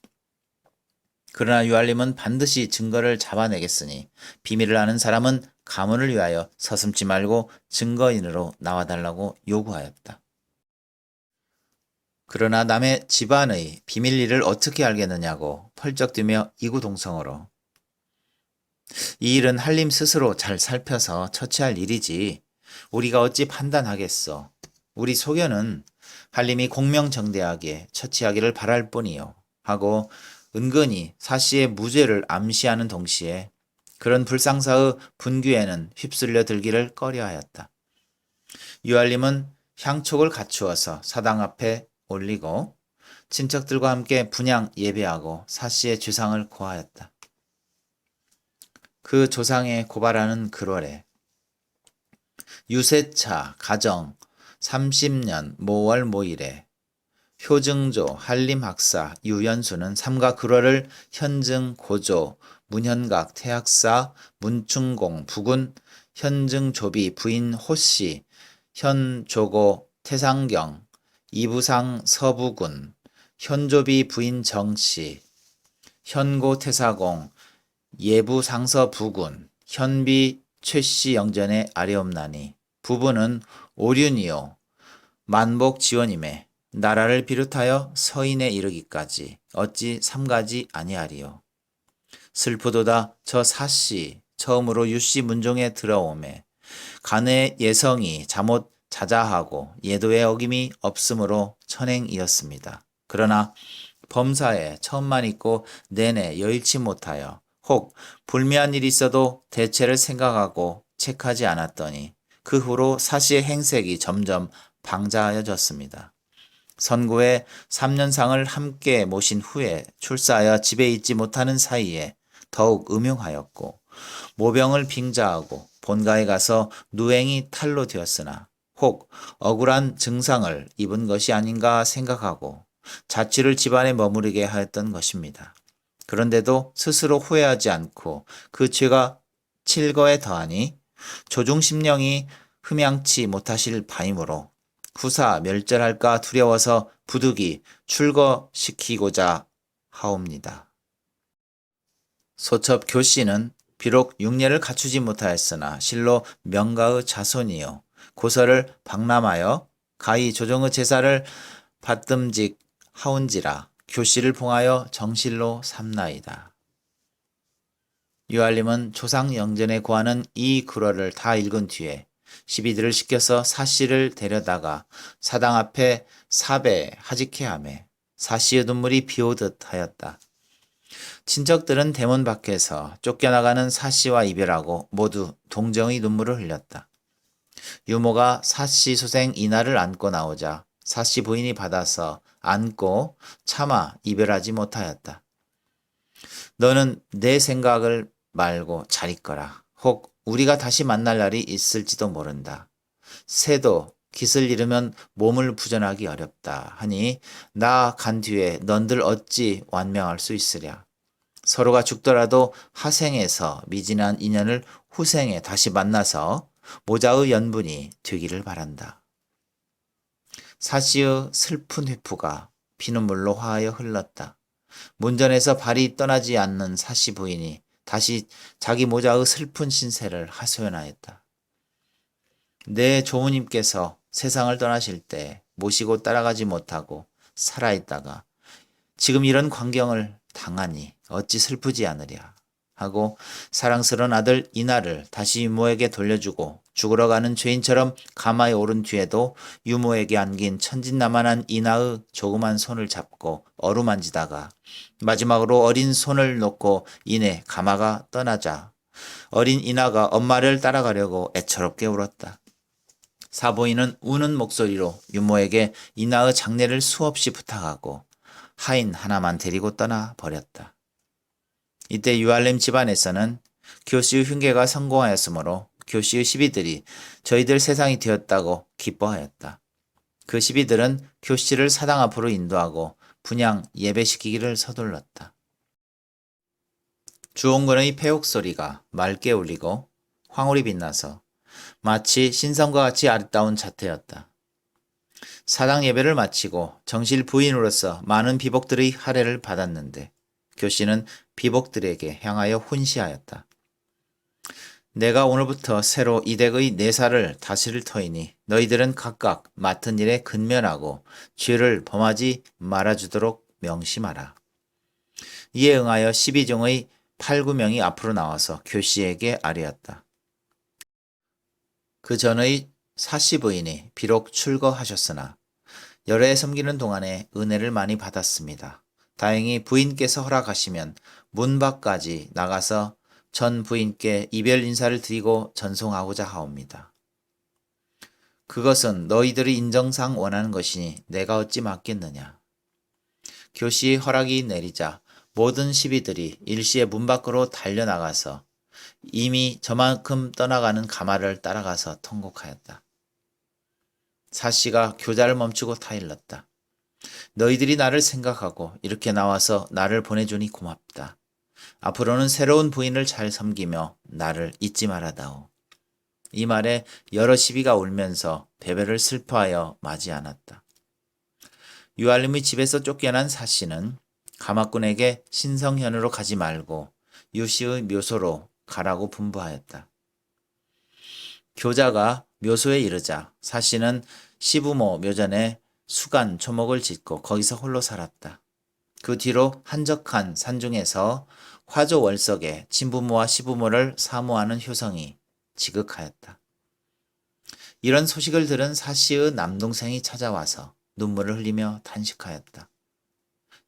그러나 유알림은 반드시 증거를 잡아내겠으니 비밀을 아는 사람은 가문을 위하여 서슴지 말고 증거인으로 나와달라고 요구하였다. 그러나 남의 집안의 비밀 일을 어떻게 알겠느냐고 펄쩍 뛰며 이구동성으로 이 일은 할림 스스로 잘 살펴서 처치할 일이지 우리가 어찌 판단하겠소. 우리 소견은 할림이 공명정대하게 처치하기를 바랄 뿐이요 하고 은근히 사씨의 무죄를 암시하는 동시에 그런 불상사의 분규에는 휩쓸려 들기를 꺼려하였다. 유알림은 향촉을 갖추어서 사당 앞에 올리고 친척들과 함께 분향 예배하고 사씨의 주상을 고하였다. 그 조상에 고발하는 글월에 유세차 가정 30년 모월 모일에 효증조 한림학사 유연수는 삼가 글월을 현증 고조 문현각 태학사 문충공 부군 현증조비 부인 호씨 현조고 태상경 이부상 서부군 현조비 부인 정씨 현고 태사공 예부상서 부군 현비 최씨 영전에 아뢰옵나니 부부는 오륜이요 만복 지원임에 나라를 비롯하여 서인에 이르기까지 어찌 삼가지 아니하리요. 슬프도다 저 사씨 처음으로 유씨 문종에 들어오매 간의 예성이 잠옷 자자하고 예도의 어김이 없으므로 천행이었습니다. 그러나 범사에 처음만 있고 내내 여일치 못하여 혹 불미한 일이 있어도 대체를 생각하고 체크하지 않았더니 그 후로 사씨의 행색이 점점 방자하여졌습니다. 선고에 3년상을 함께 모신 후에 출사하여 집에 있지 못하는 사이에 더욱 음흉하였고 모병을 빙자하고 본가에 가서 누행이 탈로 되었으나 혹 억울한 증상을 입은 것이 아닌가 생각하고 자취를 집안에 머무르게 하였던 것입니다. 그런데도 스스로 후회하지 않고 그 죄가 칠거에 더하니 조중심령이 흠양치 못하실 바이므로 후사 멸절할까 두려워서 부득이 출거시키고자 하옵니다. 소첩 교씨는 비록 육례를 갖추지 못하였으나 실로 명가의 자손이요 고서를 박람하여 가히 조정의 제사를 받듬직 하온지라 교씨를 봉하여 정실로 삼나이다. 유알림은 조상 영전에 고하는 이 글어를 다 읽은 뒤에 시비들을 시켜서 사씨를 데려다가 사당 앞에 사배 하직케 하매 사씨의 눈물이 비오듯 하였다. 친척들은 대문 밖에서 쫓겨나가는 사씨와 이별하고 모두 동정의 눈물을 흘렸다. 유모가 사씨 소생 이날을 안고 나오자 사씨 부인이 받아서 안고 차마 이별하지 못하였다. 너는 내 생각을 말고 잘 있거라. 혹 우리가 다시 만날 날이 있을지도 모른다. 새도 깃을 잃으면 몸을 부전하기 어렵다 하니 나 간 뒤에 넌들 어찌 완명할 수 있으랴. 서로가 죽더라도 하생에서 미진한 인연을 후생에 다시 만나서 모자의 연분이 되기를 바란다. 사씨의 슬픈 회푸가 피눈물로 화하여 흘렀다. 문전에서 발이 떠나지 않는 사씨 부인이 다시 자기 모자의 슬픈 신세를 하소연하였다. 내 조무님께서 세상을 떠나실 때 모시고 따라가지 못하고 살아있다가 지금 이런 광경을 당하니 어찌 슬프지 않으랴 하고 사랑스러운 아들 이나를 다시 유모에게 돌려주고 죽으러 가는 죄인처럼 가마에 오른 뒤에도 유모에게 안긴 천진난만한 이나의 조그만 손을 잡고 어루만지다가 마지막으로 어린 손을 놓고 이내 가마가 떠나자 어린 이나가 엄마를 따라가려고 애처롭게 울었다. 사부인은 우는 목소리로 유모에게 이나의 장례를 수없이 부탁하고 하인 하나만 데리고 떠나 버렸다. 이때 유알림 집안에서는 교씨의 흉계가 성공하였으므로 교씨의 시비들이 저희들 세상이 되었다고 기뻐하였다. 그 시비들은 교씨를 사당 앞으로 인도하고 분향 예배시키기를 서둘렀다. 주홍군의 폐옥 소리가 맑게 울리고 황홀이 빛나서 마치 신성과 같이 아름다운 자태였다. 사당 예배를 마치고 정실 부인으로서 많은 비복들의 할애를 받았는데 교씨는 비복들에게 향하여 훈시하였다. 내가 오늘부터 새로 이댁의 내사를 다스릴 터이니 너희들은 각각 맡은 일에 근면하고 죄를 범하지 말아주도록 명심하라. 이에 응하여 12종의 8, 9명이 앞으로 나와서 교씨에게 아뢰었다. 그 전의 사씨 부인이 비록 출거하셨으나 열애 섬기는 동안에 은혜를 많이 받았습니다. 다행히 부인께서 허락하시면 문 밖까지 나가서 전 부인께 이별 인사를 드리고 전송하고자 하옵니다. 그것은 너희들의 인정상 원하는 것이니 내가 어찌 막겠느냐. 교씨의 허락이 내리자 모든 시비들이 일시에 문 밖으로 달려나가서 이미 저만큼 떠나가는 가마를 따라가서 통곡하였다. 사씨가 교자를 멈추고 타일렀다. 너희들이 나를 생각하고 이렇게 나와서 나를 보내주니 고맙다. 앞으로는 새로운 부인을 잘 섬기며 나를 잊지 말아다오. 이 말에 여러 시비가 울면서 배배를 슬퍼하여 맞이 않았다. 유알림의 집에서 쫓겨난 사씨는 가마꾼에게 신성현으로 가지 말고 유씨의 묘소로 가라고 분부하였다. 교자가 묘소에 이르자 사씨는 시부모 묘전에 수간 초목을 짓고 거기서 홀로 살았다. 그 뒤로 한적한 산중에서 화조 월석에 친부모와 시부모를 사모하는 효성이 지극하였다. 이런 소식을 들은 사씨의 남동생이 찾아와서 눈물을 흘리며 탄식하였다.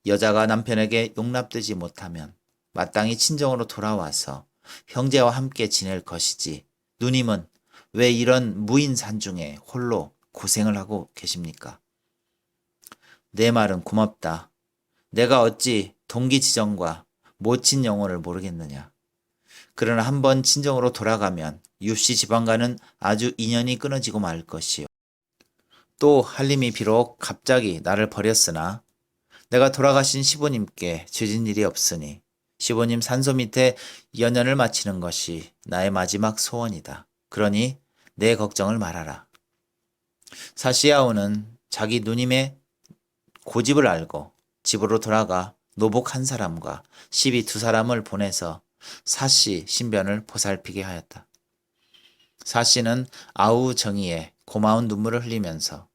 여자가 남편에게 용납되지 못하면 마땅히 친정으로 돌아와서 형제와 함께 지낼 것이지 누님은 왜 이런 무인 산중에 홀로 고생을 하고 계십니까? 내 말은 고맙다. 내가 어찌 동기지정과 모친 영혼을 모르겠느냐. 그러나 한번 친정으로 돌아가면 유씨 집안과는 아주 인연이 끊어지고 말 것이요. 또 한림이 비록 갑자기 나를 버렸으나 내가 돌아가신 시부님께 죄진 일이 없으니 시부님 산소 밑에 연연을 마치는 것이 나의 마지막 소원이다. 그러니 내 걱정을 말아라. 사시야오는 자기 누님의 고집을 알고 집으로 돌아가 노복 한 사람과 시비 두 사람을 보내서 사씨 신변을 보살피게 하였다. 사씨는 아우 정의에 고마운 눈물을 흘리면서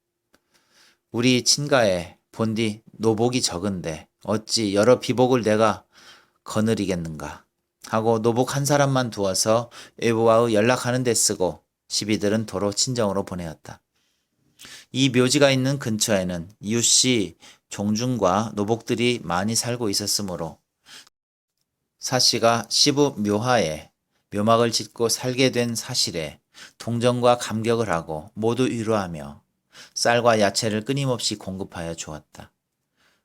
우리 친가에 본디 노복이 적은데 어찌 여러 비복을 내가 거느리겠는가 하고 노복 한 사람만 두어서 외부와의 연락하는 데 쓰고 시비들은 도로 친정으로 보내었다. 이 묘지가 있는 근처에는 이웃시 종중과 노복들이 많이 살고 있었으므로 사씨가 시부 묘하에 묘막을 짓고 살게 된 사실에 동정과 감격을 하고 모두 위로하며 쌀과 야채를 끊임없이 공급하여 주었다.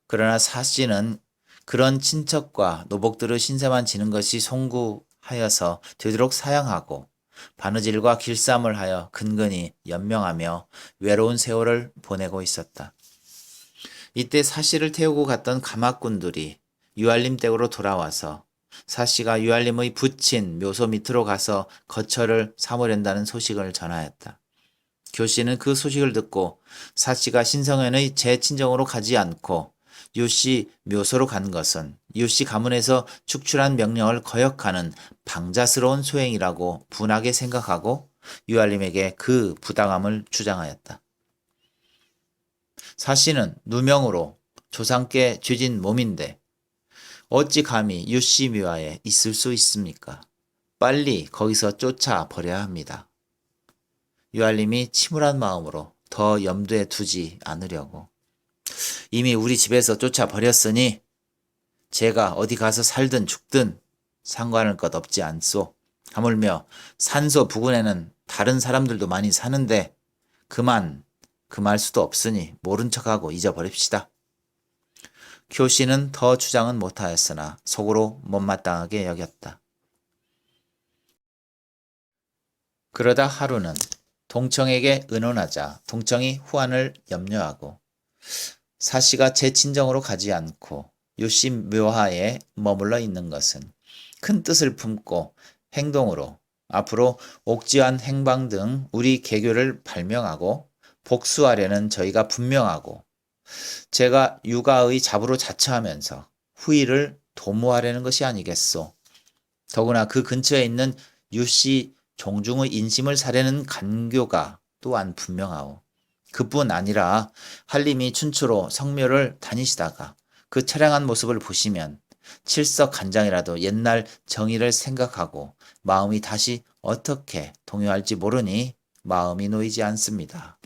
그러나 사씨는 그런 친척과 노복들의 신세만 지는 것이 송구하여서 되도록 사양하고 바느질과 길쌈을 하여 근근히 연명하며 외로운 세월을 보내고 있었다. 이때 사씨를 태우고 갔던 가마꾼들이 유알림 댁으로 돌아와서 사씨가 유알림의 부친 묘소 밑으로 가서 거처를 삼으련다는 소식을 전하였다. 교씨는 그 소식을 듣고 사씨가 신성현의 제친정으로 가지 않고 유씨 묘소로 간 것은 유씨 가문에서 축출한 명령을 거역하는 방자스러운 소행이라고 분하게 생각하고 유알림에게 그 부당함을 주장하였다. 사씨는 누명으로 조상께 쥐진 몸인데 어찌 감히 유씨 묘하에 있을 수 있습니까? 빨리 거기서 쫓아 버려야 합니다. 유알림이 침울한 마음으로 더 염두에 두지 않으려고 이미 우리 집에서 쫓아 버렸으니 제가 어디 가서 살든 죽든 상관할 것 없지 않소. 하물며 산소 부근에는 다른 사람들도 많이 사는데 그만 금할 수도 없으니 모른 척하고 잊어버립시다. 교씨는 더 주장은 못하였으나 속으로 못마땅하게 여겼다. 그러다 하루는 동청에게 의논하자 동청이 후안을 염려하고 사씨가 제 친정으로 가지 않고 유씨 묘하에 머물러 있는 것은 큰 뜻을 품고 행동으로 앞으로 옥지한 행방 등 우리 개교를 발명하고 복수하려는 저희가 분명하고 제가 육아의 잡으로 자처하면서 후일을 도모하려는 것이 아니겠소. 더구나 그 근처에 있는 유씨 종중의 인심을 사려는 간교가 또한 분명하오. 그뿐 아니라 한림이 춘추로 성묘를 다니시다가 그 처량한 모습을 보시면 칠석간장이라도 옛날 정의를 생각하고 마음이 다시 어떻게 동요할지 모르니 마음이 놓이지 않습니다.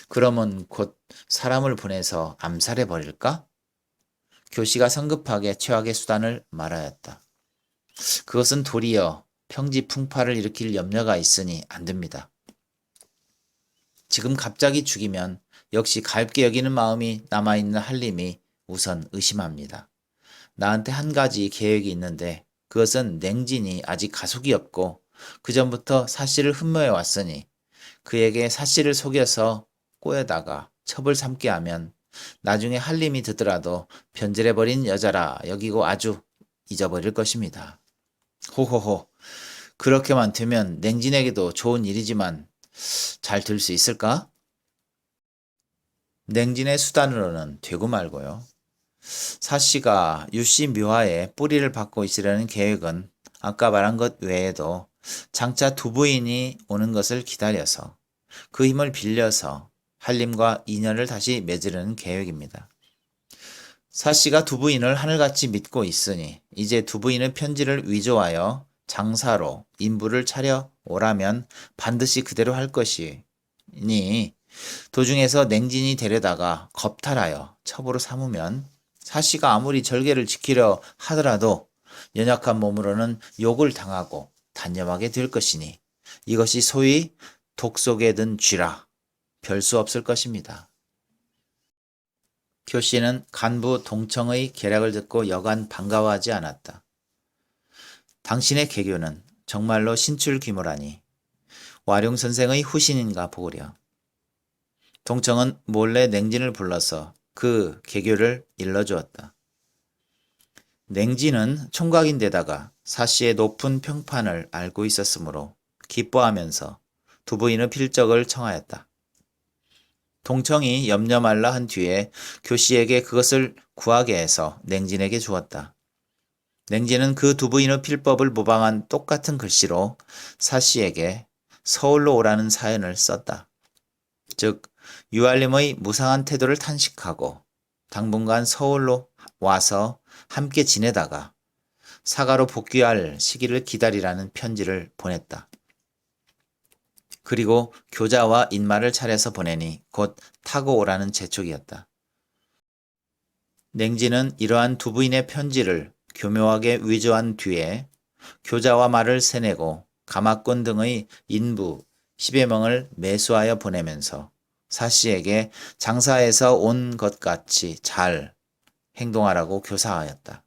그러면 곧 사람을 보내서 암살해 버릴까? 교씨가 성급하게 최악의 수단을 말하였다. 그것은 도리어 평지풍파를 일으킬 염려가 있으니 안 됩니다. 지금 갑자기 죽이면 역시 가엾게 여기는 마음이 남아있는 한림이 우선 의심합니다. 나한테 한 가지 계획이 있는데 그것은 냉진이 아직 가속이 없고 그 전부터 사씨를 흠모해 왔으니 그에게 사씨를 속여서 꼬여다가 첩을 삼게 하면 나중에 한림이 듣더라도 변질해버린 여자라 여기고 아주 잊어버릴 것입니다. 호호호, 그렇게만 되면 냉진에게도 좋은 일이지만 잘 될 수 있을까? 냉진의 수단으로는 되고 말고요. 사씨가 유씨 묘하에 뿌리를 받고 있으려는 계획은 아까 말한 것 외에도 장차 두 부인이 오는 것을 기다려서 그 힘을 빌려서 한림과 인연을 다시 맺으려는 계획입니다. 사씨가 두 부인을 하늘같이 믿고 있으니 이제 두 부인의 편지를 위조하여 장사로 인부를 차려 오라면 반드시 그대로 할 것이니 도중에서 냉진이 데려다가 겁탈하여 첩으로 삼으면 사씨가 아무리 절개를 지키려 하더라도 연약한 몸으로는 욕을 당하고 단념하게 될 것이니 이것이 소위 독 속에 든 쥐라 별 수 없을 것입니다. 교씨는 간부 동청의 계략을 듣고 여간 반가워하지 않았다. 당신의 개교는 정말로 신출귀몰하니 와룡 선생의 후신인가 보구려. 동청은 몰래 냉진을 불러서 그 개교를 일러주었다. 냉진은 총각인데다가 사씨의 높은 평판을 알고 있었으므로 기뻐하면서 두 부인의 필적을 청하였다. 동청이 염려 말라 한 뒤에 교씨에게 그것을 구하게 해서 냉진에게 주었다. 냉진은 그 두 부인의 필법을 모방한 똑같은 글씨로 사씨에게 서울로 오라는 사연을 썼다. 즉 유알림의 무상한 태도를 탄식하고 당분간 서울로 와서 함께 지내다가 사가로 복귀할 시기를 기다리라는 편지를 보냈다. 그리고 교자와 인마를 차려서 보내니 곧 타고 오라는 재촉이었다. 냉진은 이러한 두 부인의 편지를 교묘하게 위조한 뒤에 교자와 말을 세내고 가마권 등의 인부 10여 명을 매수하여 보내면서 사씨에게 장사에서 온 것 같이 잘 행동하라고 교사하였다.